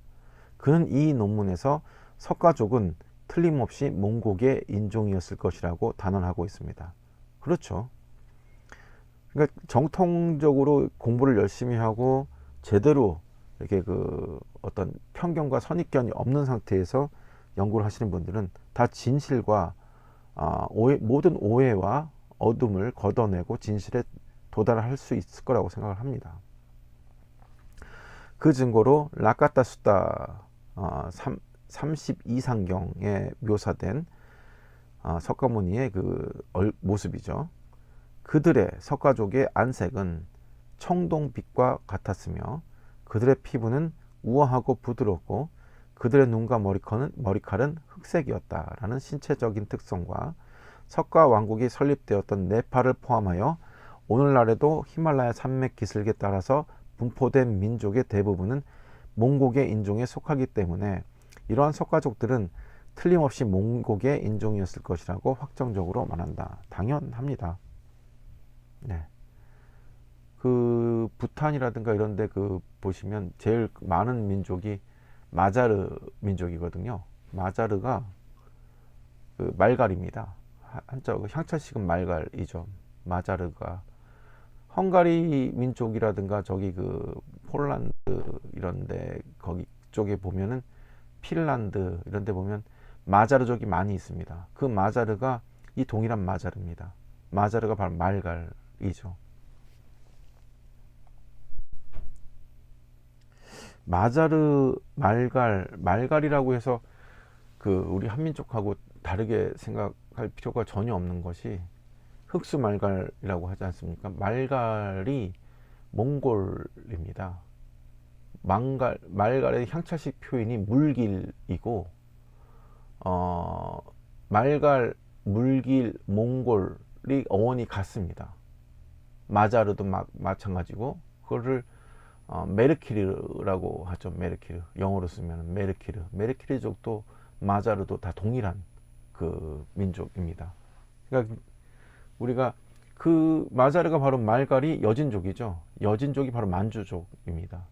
그는 이 논문에서 석가족은 틀림없이 몽곡의 인종이었을 것이라고 단언하고 있습니다. 그렇죠. 그러니까 정통적으로 공부를 열심히 하고 제대로 이렇게 어떤 편견과 선입견이 없는 상태에서 연구를 하시는 분들은 다 진실과 모든 오해와 어둠을 걷어내고 진실에 도달할 수 있을 거라고 생각을 합니다. 그 증거로 라카타 수다 32상경에 묘사된 석가모니의 그 모습이죠. 그들의 석가족의 안색은 청동빛과 같았으며 그들의 피부는 우아하고 부드럽고 그들의 눈과 머리칼은 흑색이었다라는 신체적인 특성과 석가 왕국이 설립되었던 네팔을 포함하여 오늘날에도 히말라야 산맥 기슭에 따라서 분포된 민족의 대부분은 몽고계 인종에 속하기 때문에 이러한 석가족들은 틀림없이 몽고계 인종이었을 것이라고 확정적으로 말한다. 당연합니다. 네. 그 부탄이라든가 이런 데 그 보시면 제일 많은 민족이 마자르 민족이거든요. 마자르가 그 말갈입니다. 한자어 향찰식은 말갈이죠. 마자르가 헝가리 민족이라든가 저기 그 폴란드 이런데 거기 쪽에 보면은 핀란드 이런데 보면 마자르족이 많이 있습니다. 그 마자르가 이 동일한 마자르입니다. 마자르가 바로 말갈이죠. 마자르 말갈이라고 해서 그 우리 한민족하고 다르게 생각할 필요가 전혀 없는 것이 흑수 말갈이라고 하지 않습니까? 말갈이 몽골입니다. 말갈의 향찰식 표현이 물길이고 말갈, 물길, 몽골이 어원이 같습니다. 마자르도 마찬가지고 그거를 메르키르라고 하죠. 메르키르 영어로 쓰면 메르키르족도 마자르도 다 동일한 그 민족입니다. 그러니까 우리가 그 마자르가 바로 말갈이 여진족이죠. 여진족이 바로 만주족입니다.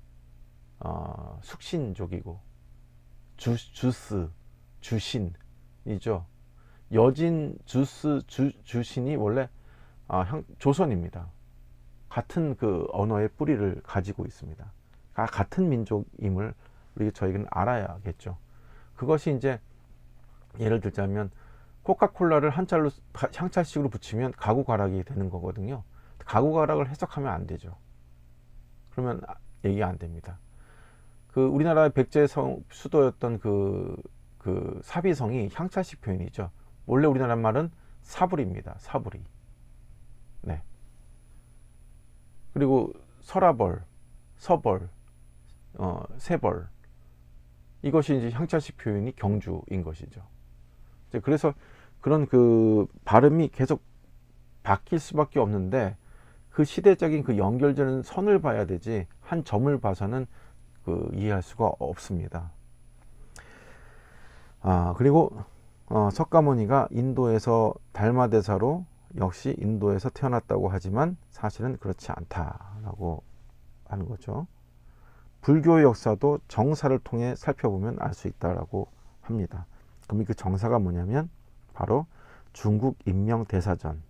숙신족이고 주스 주신이죠. 여진 주스 주신이 원래 조선입니다. 같은 그 언어의 뿌리를 가지고 있습니다. 같은 민족임을 저희는 알아야겠죠. 그것이 이제 예를 들자면 코카콜라를 한자로 향찰식으로 붙이면 가구가락이 되는 거거든요. 가구가락을 해석하면 안 되죠. 그러면 얘기가 안 됩니다. 그 우리나라의 백제성 수도였던 그 사비성이 향찰식 표현이죠. 원래 우리나라 말은 사불입니다. 사불이. 네. 그리고 설아벌, 서벌, 세벌 이것이 이제 향찰식 표현이 경주인 것이죠. 그래서 그런 그 발음이 계속 바뀔 수밖에 없는데 그 시대적인 그 연결되는 선을 봐야 되지 한 점을 봐서는 그 이해할 수가 없습니다. 그리고 석가모니가 인도에서 달마대사로 역시 인도에서 태어났다고 하지만 사실은 그렇지 않다라고 하는 거죠. 불교의 역사도 정사를 통해 살펴보면 알 수 있다라고 합니다. 그럼 그 정사가 뭐냐면 바로 중국 인명대사전이죠.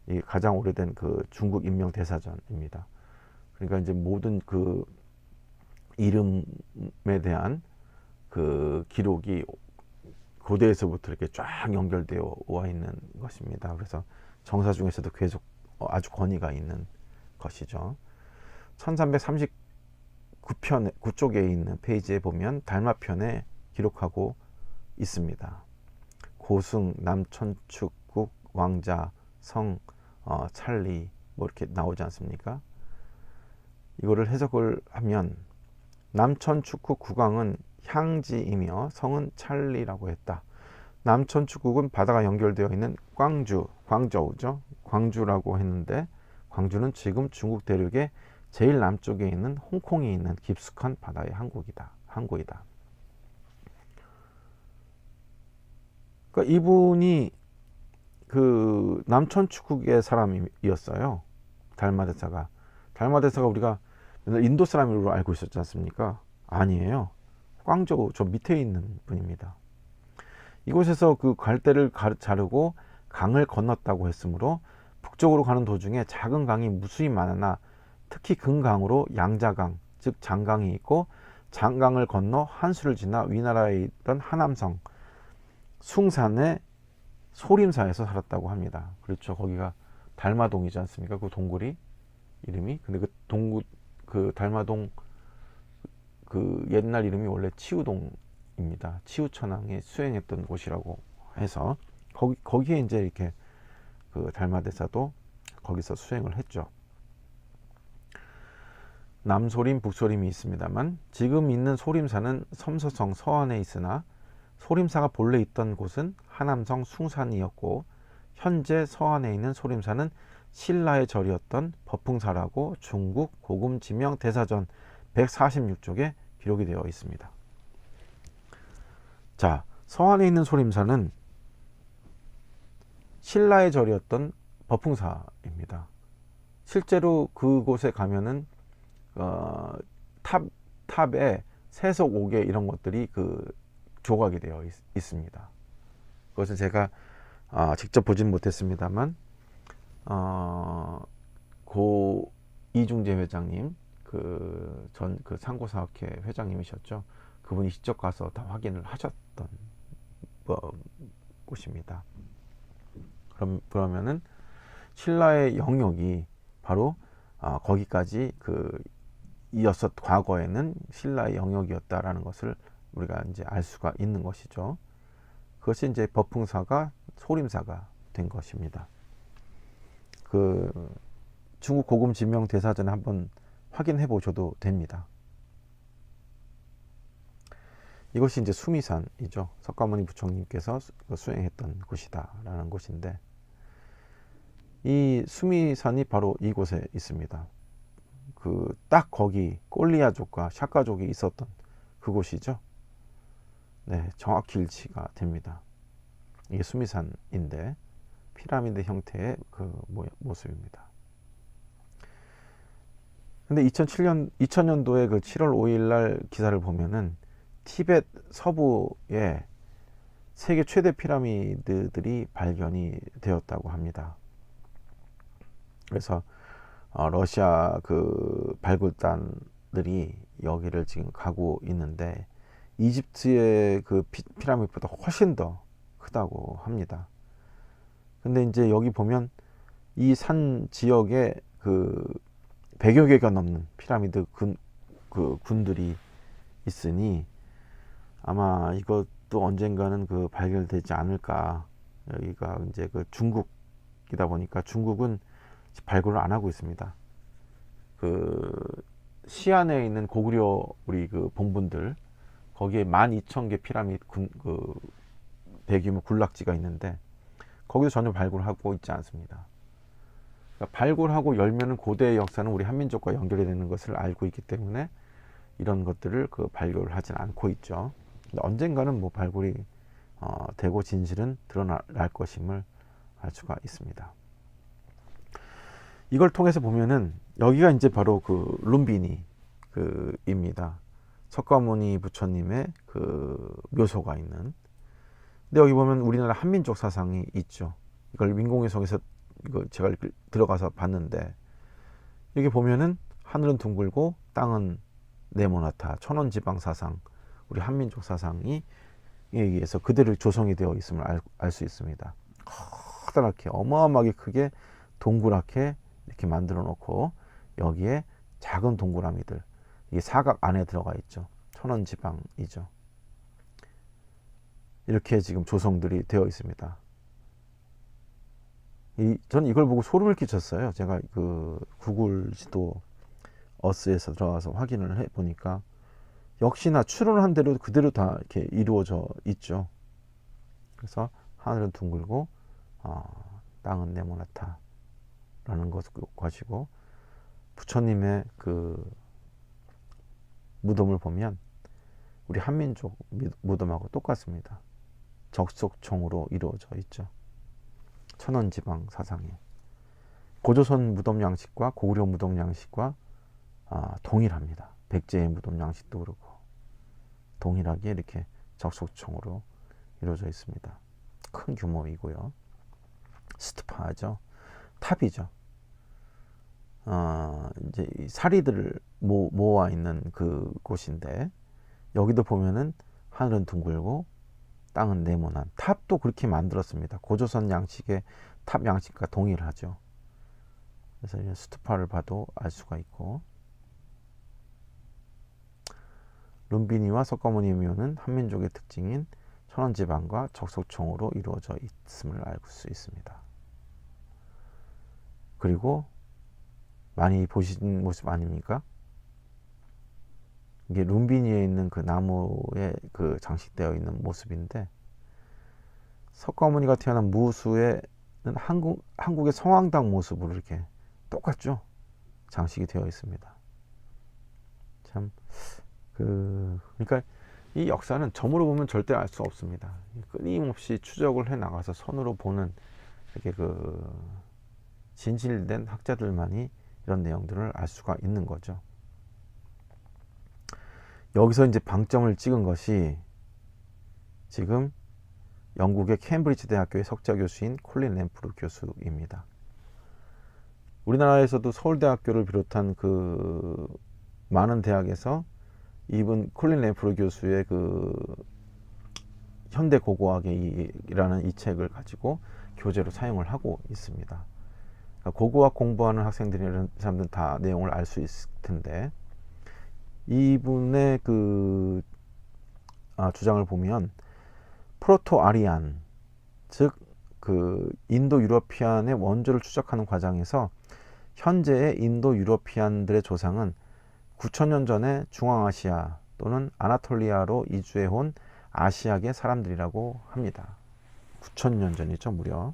이 가장 오래된 그 중국 인명대사전입니다. 그러니까 이제 모든 그 이름에 대한 그 기록이 고대에서부터 이렇게 쫙 연결되어 와 있는 것입니다. 그래서 정사 중에서도 계속 아주 권위가 있는 것이죠. 1339편 9쪽에 있는 페이지에 보면 달마편에 기록하고 있습니다. 고승, 남천축국, 왕자, 성, 찰리 뭐 이렇게 나오지 않습니까? 이거를 해석을 하면 남천축국 국왕은 향지이며 성은 찰리라고 했다. 남천축국은 바다가 연결되어 있는 광저우죠. 광주라고 했는데 광주는 지금 중국 대륙의 제일 남쪽에 있는 홍콩이 있는 깊숙한 바다의 항구이다. 그러니까 이분이 그 남천축국의 사람이었어요. 달마대사가 우리가 인도 사람으로 알고 있었지 않습니까? 아니에요. 광저우 저 밑에 있는 분입니다. 이곳에서 그 갈대를 자르고 강을 건넜다고 했으므로 북쪽으로 가는 도중에 작은 강이 무수히 많으나 특히 큰 강으로 양자강 즉 장강이 있고 장강을 건너 한수를 지나 위나라에 있던 하남성 숭산에 소림사에서 살았다고 합니다. 그렇죠. 거기가 달마동이지 않습니까? 그 동굴이 이름이. 근데 그 달마동 그 옛날 이름이 원래 치우동입니다. 치우천왕이 수행했던 곳이라고 해서 거기에 이제 이렇게 그 달마대사도 거기서 수행을 했죠. 남소림, 북소림이 있습니다만 지금 있는 소림사는 섬서성 서안에 있으나 소림사가 본래 있던 곳은 하남성 숭산이었고 현재 서안에 있는 소림사는 신라의 절이었던 법흥사라고 중국 고금 지명 대사전 146쪽에 기록이 되어 있습니다. 자, 서안에 있는 소림사는 신라의 절이었던 법흥사입니다. 실제로 그곳에 가면은 탑에 세속 5개 이런 것들이 그 조각이 되어 있습니다. 그것은 제가 직접 보진 못했습니다만 고 이중재 회장님 그 상고사학회 회장님이셨죠. 그분이 직접 가서 다 확인을 하셨던 곳입니다. 그러면은 신라의 영역이 바로 거기까지 과거에는 신라의 영역이었다라는 것을 우리가 이제 알 수가 있는 것이죠. 그것이 이제 법흥사가 소림사가 된 것입니다. 그 중국 고금 지명 대사전에 한번 확인해 보셔도 됩니다. 이것이 이제 수미산이죠. 석가모니 부처님께서 수행했던 곳이다라는 곳인데 이 수미산이 바로 이곳에 있습니다. 그 딱 거기 꼴리아족과 샤카족이 있었던 그곳이죠. 네, 정확히 일치가 됩니다. 이게 수미산인데 피라미드 형태의 그 모습입니다. 근데 2000년도에 그 7월 5일 날 기사를 보면은 티벳 서부에 세계 최대 피라미드들이 발견이 되었다고 합니다. 그래서 러시아 그 발굴단들이 여기를 지금 가고 있는데 이집트의 그 피라미드보다 훨씬 더 크다고 합니다. 근데 이제 여기 보면 이 산 지역에 그 100여 개가 넘는 피라미드 군들이 있으니 아마 이것도 언젠가는 그 발견되지 않을까. 여기가 이제 그 중국이다 보니까 중국은 발굴을 안 하고 있습니다. 그 시안에 있는 고구려 우리 그 본분들 거기에 12,000개 피라미드 그 대규모 군락지가 있는데 거기도 전혀 발굴하고 있지 않습니다. 그러니까 발굴하고 열면은 고대의 역사는 우리 한민족과 연결이 되는 것을 알고 있기 때문에 이런 것들을 그 발굴을 하진 않고 있죠. 근데 언젠가는 뭐 발굴이 되고 진실은 드러날 것임을 알 수가 있습니다. 이걸 통해서 보면은 여기가 이제 바로 그 룸비니 입니다. 석가모니 부처님의 그 묘소가 있는. 근데 여기 보면 우리나라 한민족 사상이 있죠. 이걸 민공위성에서 이거 제가 들어가서 봤는데 여기 보면은 하늘은 둥글고 땅은 네모나다. 천원지방 사상, 우리 한민족 사상이 여기에서 그대로 조성이 되어 있음을 알 수 있습니다. 커다랗게 어마어마하게 크게 동그랗게 이렇게 만들어 놓고 여기에 작은 동그라미들 이게 사각 안에 들어가 있죠. 천원지방이죠. 이렇게 지금 조성들이 되어 있습니다. 전 이걸 보고 소름을 끼쳤어요. 제가 그 구글 지도 어스에서 들어가서 확인을 해 보니까 역시나 추론한 대로 그대로 다 이렇게 이루어져 있죠. 그래서 하늘은 둥글고 땅은 네모나다라는 것이고 부처님의 그 무덤을 보면 우리 한민족 무덤하고 똑같습니다. 적석총으로 이루어져 있죠. 천원지방 사상에 고조선 무덤 양식과 고구려 무덤 양식과 동일합니다. 백제의 무덤 양식도 그렇고 동일하게 이렇게 적석총으로 이루어져 있습니다. 큰 규모이고요. 스투파죠. 탑이죠. 이제 사리들을 모아 있는 그 곳인데 여기도 보면은 하늘은 둥글고 땅은 네모난. 탑도 그렇게 만들었습니다. 고조선 양식의 탑 양식과 동일하죠. 그래서 이제 스투파를 봐도 알 수가 있고, 룸비니와 석가모니 묘는 한민족의 특징인 천원지방과 적석총으로 이루어져 있음을 알 수 있습니다. 그리고 많이 보신 모습 아닙니까? 이게 룸비니에 있는 그 나무에 그 장식되어 있는 모습인데, 석가모니가 태어난 무수에는 한국의 성황당 모습으로 이렇게 똑같죠? 장식이 되어 있습니다. 참, 그러니까 이 역사는 점으로 보면 절대 알 수 없습니다. 끊임없이 추적을 해 나가서 손으로 보는 이렇게 진실된 학자들만이 이런 내용들을 알 수가 있는 거죠. 여기서 이제 방점을 찍은 것이 지금 영국의 케임브리지 대학교의 석좌 교수인 콜린 램프로 교수입니다. 우리나라에서도 서울대학교를 비롯한 그 많은 대학에서 이분 콜린 램프로 교수의 그 현대 고고학이라는 이 책을 가지고 교재로 사용을 하고 있습니다. 그러니까 고고학 공부하는 학생들이나 사람들은 다 내용을 알 수 있을 텐데, 이분의 그 주장을 보면 프로토 아리안, 즉 그 인도 유러피안의 원조를 추적하는 과정에서 현재의 인도 유러피안들의 조상은 9,000년 전에 중앙아시아 또는 아나톨리아로 이주해 온 아시아계 사람들이라고 합니다. 9,000년 전이죠, 무려.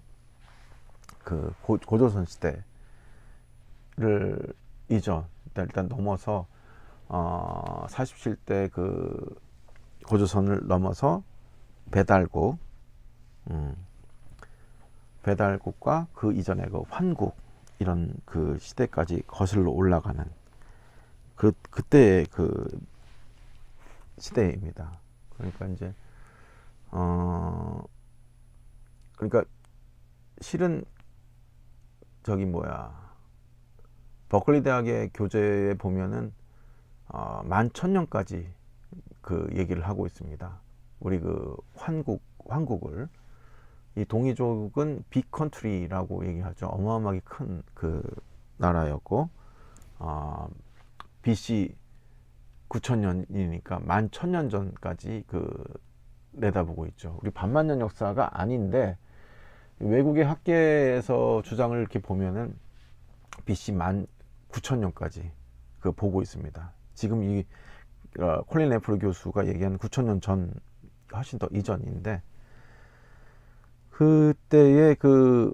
그 고조선 시대를 일단 넘어서 47대 그 고조선을 넘어서 배달국과 그 이전에 그 환국, 이런 그 시대까지 거슬러 올라가는 그때의 그 시대입니다. 그러니까 이제 그러니까 실은 버클리 대학의 교재에 보면은 11,000년까지 그 얘기를 하고 있습니다. 우리 그 환국을, 이 동이족은 빅컨트리라고 얘기하죠. 어마어마하게 큰 그 나라였고, BC 9,000년이니까 11,000년 전까지 내다보고 있죠. 우리 반만년 역사가 아닌데, 외국의 학계에서 주장을 이렇게 보면은 BC 19,000년까지 보고 있습니다. 지금 이 콜린 램프로 교수가 얘기하는 9,000년 전, 훨씬 더 이전인데, 그때의 그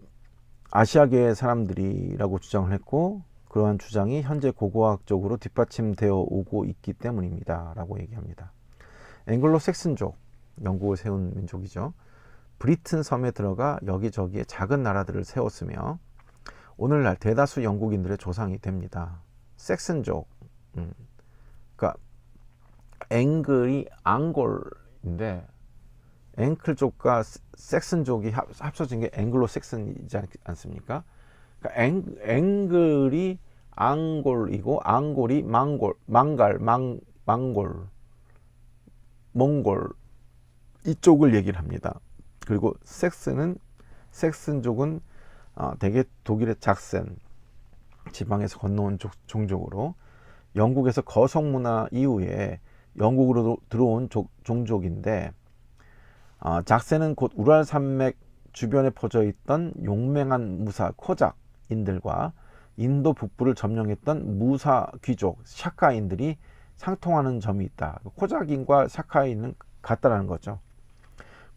아시아계 사람들이라고 주장을 했고, 그러한 주장이 현재 고고학적으로 뒷받침되어 오고 있기 때문입니다 라고 얘기합니다. 앵글로 섹슨족, 영국을 세운 민족이죠. 브리튼 섬에 들어가 여기저기에 작은 나라들을 세웠으며 오늘날 대다수 영국인들의 조상이 됩니다. 섹슨족, 그러니까 앵글이 앙골인데, 앵클족과 섹슨족이 합쳐진 게 앵글로 섹슨이지 않습니까? 그러니까 앵글이 앙골이고 앙골이 몽골 이쪽을 얘기를 합니다. 그리고 섹슨족은 대개 독일의 작센 지방에서 건너온 종족으로, 영국에서 거성 문화 이후에 영국으로 들어온 종족인데, 작센은 곧 우랄 산맥 주변에 퍼져 있던 용맹한 무사 코작인들과 인도 북부를 점령했던 무사 귀족 샤카인들이 상통하는 점이 있다. 코작인과 샤카인은 같다라는 거죠.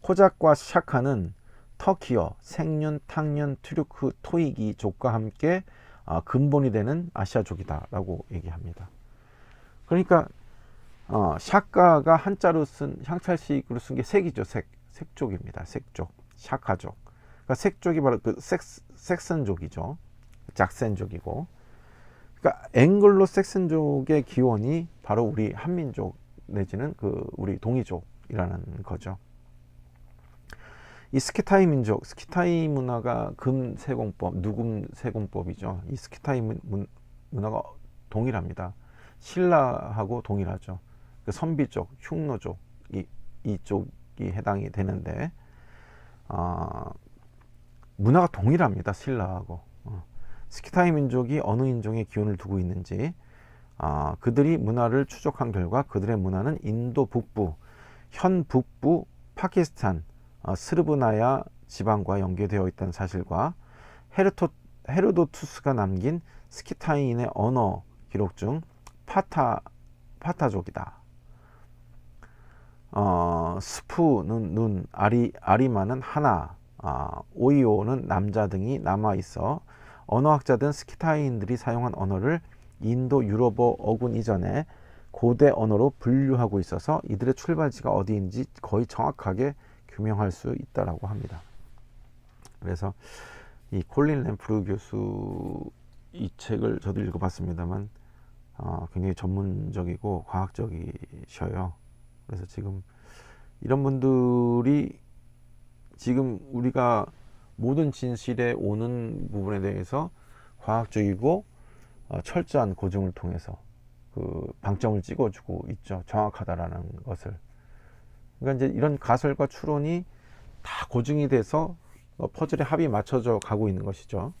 코작과 샤카는 터키어, 생륜, 탕륜, 튀르크, 토이기족과 함께 근본이 되는 아시아족이다 라고 얘기합니다. 그러니까 샤카가 한자로 쓴, 향찰식으로 쓴 게 색이죠. 색족입니다. 색족, 샤카족. 그러니까 색족이 바로 그 섹슨족이죠. 작센족이고, 그러니까 앵글로 섹슨족의 기원이 바로 우리 한민족 내지는 우리 동이족이라는 거죠. 이 스키타이 민족, 스키타이 문화가 금세공법, 누금세공법이죠. 이 스키타이 문화가 동일합니다. 신라하고 동일하죠. 그 선비족, 흉노족, 이쪽이 민족이 해당이 되는데 문화가 동일합니다. 신라하고. 스키타이 민족이 어느 인종의 기운을 두고 있는지 그들이 문화를 추적한 결과 그들의 문화는 인도 북부, 현 북부 파키스탄, 스르브나야 지방과 연계되어 있다는 사실과 헤로도투스가 남긴 스키타이인의 언어 기록 중 파타족이다. 스푸는 눈, 아리마는 하나, 오이오는 남자 등이 남아 있어 언어학자들은 스키타이인들이 사용한 언어를 인도 유럽어 어군 이전에 고대 언어로 분류하고 있어서 이들의 출발지가 어디인지 거의 정확하게 규명할 수 있다라고 합니다. 그래서 이 콜린 램프르 교수 이 책을 저도 읽어봤습니다만 굉장히 전문적이고 과학적이셔요. 그래서 지금 이런 분들이 지금 우리가 모든 진실에 오는 부분에 대해서 과학적이고 철저한 고증을 통해서 그 방점을 찍어주고 있죠. 정확하다라는 것을. 그러니까 이제 이런 가설과 추론이 다 고증이 돼서 퍼즐의 합이 맞춰져 가고 있는 것이죠.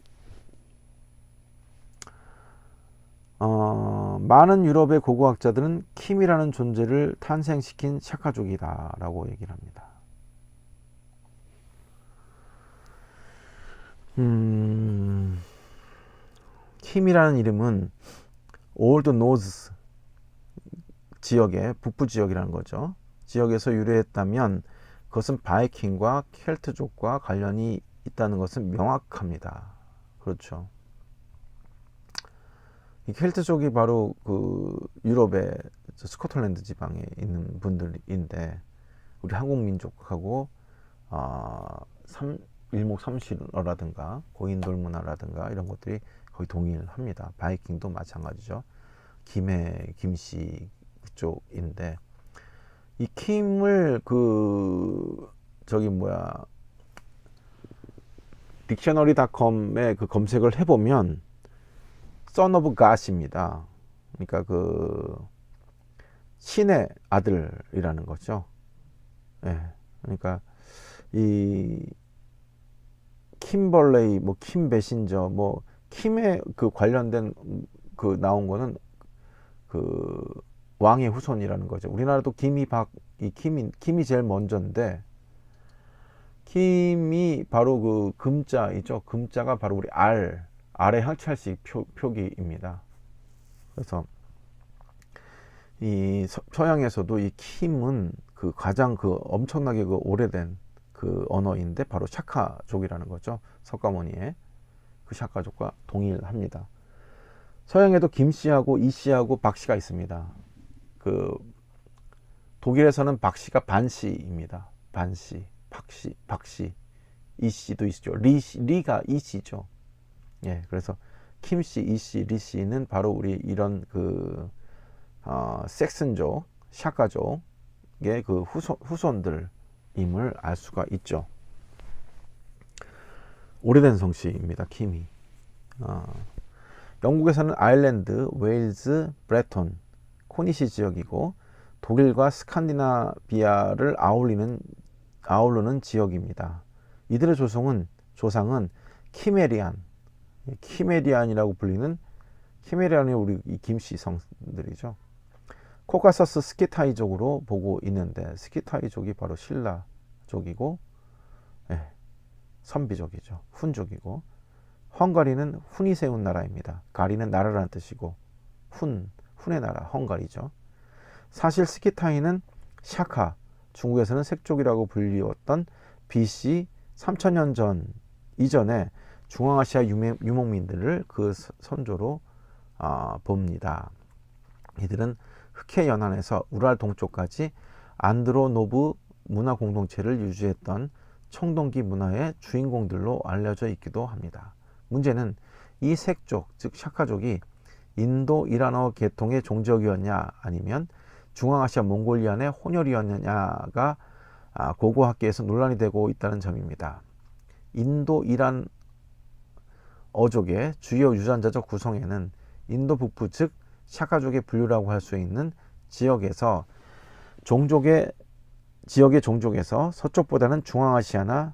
많은 유럽의 고고학자들은 킴이라는 존재를 탄생시킨 샤카족이다 라고 얘기를 합니다. 킴이라는 이름은 올드 노즈 지역의 북부 지역이라는 거죠. 지역에서 유래했다면 그것은 바이킹과 켈트족과 관련이 있다는 것은 명확합니다. 그렇죠. 이 켈트족이 바로 그 유럽의 스코틀랜드 지방에 있는 분들인데 우리 한국 민족하고 일목삼실어라든가 고인돌 문화라든가 이런 것들이 거의 동일합니다. 바이킹도 마찬가지죠. 김씨 그쪽인데 이 킴을 딕셔너리닷컴에 그 검색을 해보면 Son of God입니다. 그러니까 그 신의 아들이라는 거죠. 예. 그러니까 이 킴벌레이, 킴 배신저, 킴에 그 관련된 그 나온 거는 그 왕의 후손이라는 거죠. 우리나라도 김이 제일 먼저인데 킴이 바로 그 금자이죠. 금자가 바로 우리 알의 항찰식 표기입니다. 그래서 이 서양에서도 이 킴은 그 가장 그 엄청나게 그 오래된 그 언어인데 바로 샤카족이라는 거죠. 석가모니의 그 샤카족과 동일합니다. 서양에도 김씨하고 이씨하고 박씨가 있습니다. 그 독일에서는 박씨가 반씨입니다. 반씨, 박씨, 이씨도 있죠. 리가 이씨죠. 예, 그래서 김씨, 이씨, 리씨는 바로 우리 이런 그 섹슨족, 샤카족의 그 후손들임을 알 수가 있죠. 오래된 성씨입니다. 킴이. 영국에서는 아일랜드, 웨일즈, 브레톤, 코니시 지역이고 독일과 스칸디나비아를 아우르는 지역입니다. 이들의 조상은 키메리안이라고 불리는 키메리안이 우리 이 김씨 성들이죠. 코카서스 스키타이족으로 보고 있는데 스키타이족이 바로 신라족이고 선비족이죠. 훈족이고 헝가리는 훈이 세운 나라입니다. 가리는 나라라는 뜻이고 훈의 나라 헝가리죠. 사실 스키타이는 샤카, 중국에서는 색족이라고 불리웠던 BC 3000년 전 이전에 중앙아시아 유목민들을 그 선조로 봅니다. 이들은 흑해 연안에서 우랄 동쪽까지 안드로노브 문화 공동체를 유지했던 청동기 문화의 주인공들로 알려져 있기도 합니다. 문제는 이 색족, 즉 샤카족이 인도 이란어 계통의 종족이었냐 아니면 중앙아시아 몽골리안의 혼혈이었느냐가 고고학계에서 논란이 되고 있다는 점입니다. 인도 이란 어족의 주요 유전자적 구성에는 인도 북부 즉 샤카족의 분류라고 할 수 있는 지역에서 종족의 지역의 종족에서 서쪽보다는 중앙아시아나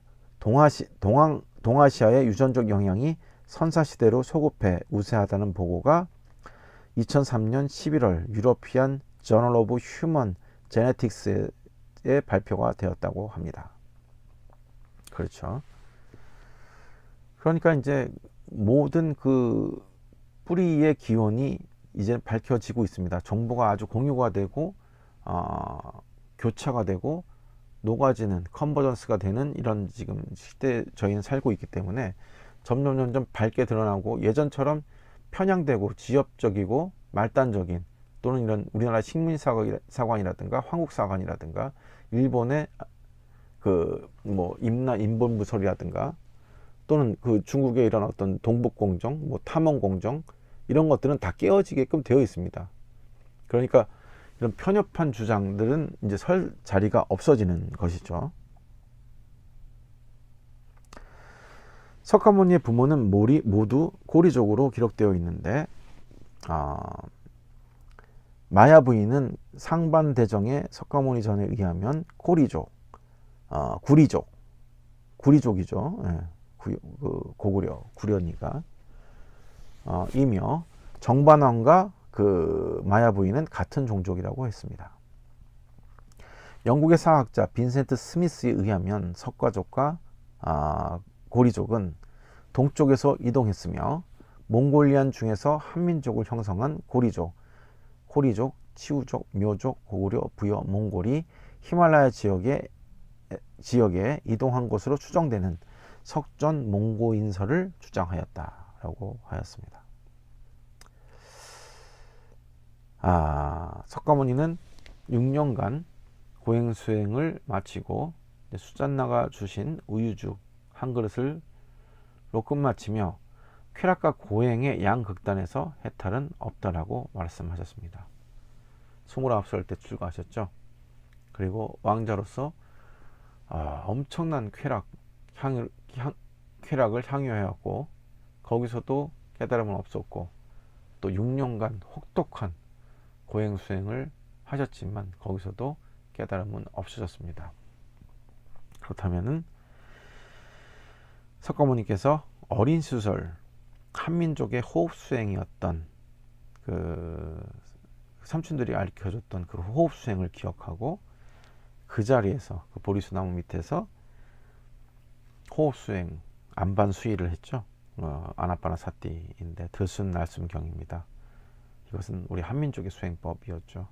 동아시아의 유전적 영향이 선사시대로 소급해 우세하다는 보고가 2003년 11월 유러피안 저널 오브 휴먼 제네틱스에 발표가 되었다고 합니다. 그렇죠. 그러니까 이제 모든 그 뿌리의 기원이 이제 밝혀지고 있습니다. 정보가 아주 공유가 되고 교차가 되고 녹아지는 컨버전스가 되는 이런 지금 시대에 저희는 살고 있기 때문에 점점 밝게 드러나고 예전처럼 편향되고 지엽적이고 말단적인 또는 이런 우리나라 식민사관이라든가 황국사관이라든가 일본의 그 뭐 임본부설이라든가 또는 그 중국의 이런 어떤 동북공정, 뭐 탐험공정 이런 것들은 다 깨어지게끔 되어 있습니다. 그러니까 이런 편협한 주장들은 이제 설 자리가 없어지는 것이죠. 석가모니의 부모는 모두 고리족으로 기록되어 있는데 마야 부인은 상반대정의 석가모니 전에 의하면 고리족, 구리족이죠. 예, 고구려 구려니가 이며 정반왕과 그 마야 부인은 같은 종족이라고 했습니다. 영국의 사학자 빈센트 스미스에 의하면 석가족과 고리족은 동쪽에서 이동했으며 몽골리안 중에서 한민족을 형성한 고리족, 호리족, 치우족, 묘족, 고구려, 부여, 몽골이 히말라야 지역에 이동한 것으로 추정되는 석전 몽고인설을 주장하였다라고 하였습니다. 석가모니는 6년간 고행수행을 마치고 수잔나가 주신 우유죽 한 그릇을 끝마치며 쾌락과 고행의 양극단에서 해탈은 없다라고 말씀하셨습니다. 29살 때 출가하셨죠. 그리고 왕자로서 엄청난 쾌락을 향유하였고 거기서도 깨달음은 없었고 또 6년간 혹독한 고행수행을 하셨지만 거기서도 깨달음은 없으셨습니다. 그렇다면은 석가모니께서 어린 시절 한민족의 호흡수행이었던 그 삼촌들이 가르쳐줬던 그 호흡수행을 기억하고 그 자리에서 그 보리수나무 밑에서 호흡수행 안반수의를 했죠. 아나파나사티인데 들숨 날숨경입니다. 이것은 우리 한민족의 수행법이었죠.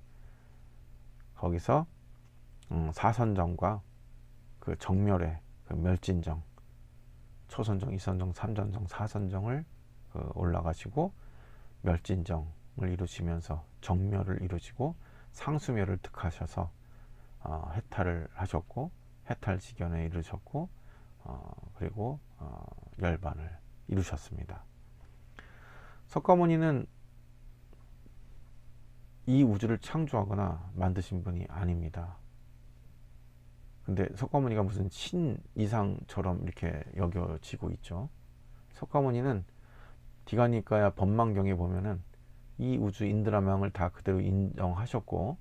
거기서 사선정과 그 정멸의 그 멸진정, 초선정, 이선정, 삼선정, 사선정을 올라가시고 멸진정을 이루시면서 정멸을 이루시고 상수멸을 득하셔서 해탈을 하셨고 해탈지견에 이르셨고 그리고 열반을 이루셨습니다. 석가모니는 이 우주를 창조하거나 만드신 분이 아닙니다. 근데 석가모니가 무슨 신 이상처럼 이렇게 여겨지고 있죠. 석가모니는 디가니까야 법망경에 보면은 이 우주 인드라망을 다 그대로 인정하셨고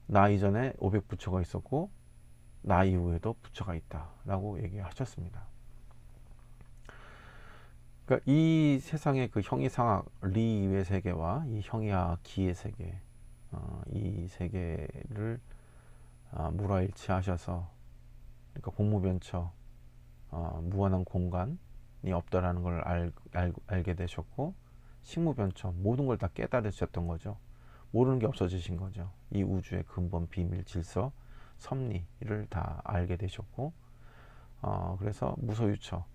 나 이전에 500부처가 있었고 나 이후에도 부처가 있다 라고 얘기하셨습니다. 그러니까 이 세상의 그 형이상학 리의 세계와 이 형이하 기의 세계 이 세계를 무라일치하셔서 그러니까 공무변처 무한한 공간이 없다라는 걸 알게 되셨고 식무변처 모든 걸 다 깨달으셨던 거죠. 모르는 게 없어지신 거죠. 이 우주의 근본 비밀 질서 섭리를 다 알게 되셨고 그래서 무소유처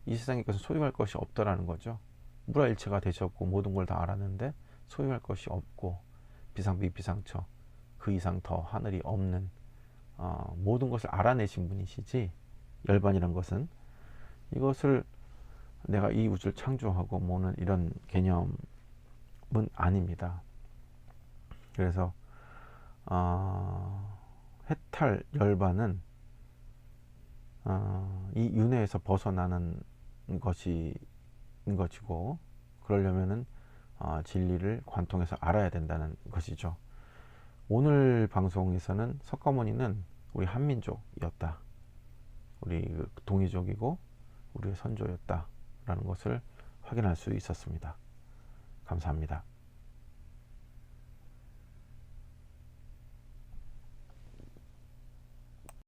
이 세상에 것은 소유할 것이 없다라는 거죠. 무라일체가 되셨고 모든 걸 다 알았는데 소유할 것이 없고 비상비비상처 그 이상 더 하늘이 없는 모든 것을 알아내신 분이시지 열반이란 것은 이것을 내가 이 우주를 창조하고 뭐는 이런 개념은 아닙니다. 그래서 해탈 열반은 이 윤회에서 벗어나는 것이고 그러려면은 진리를 관통해서 알아야 된다는 것이죠. 오늘 방송에서는 석가모니는 우리 한민족이었다. 우리 그 동이족이고 우리의 선조였다. 라는 것을 확인할 수 있었습니다. 감사합니다.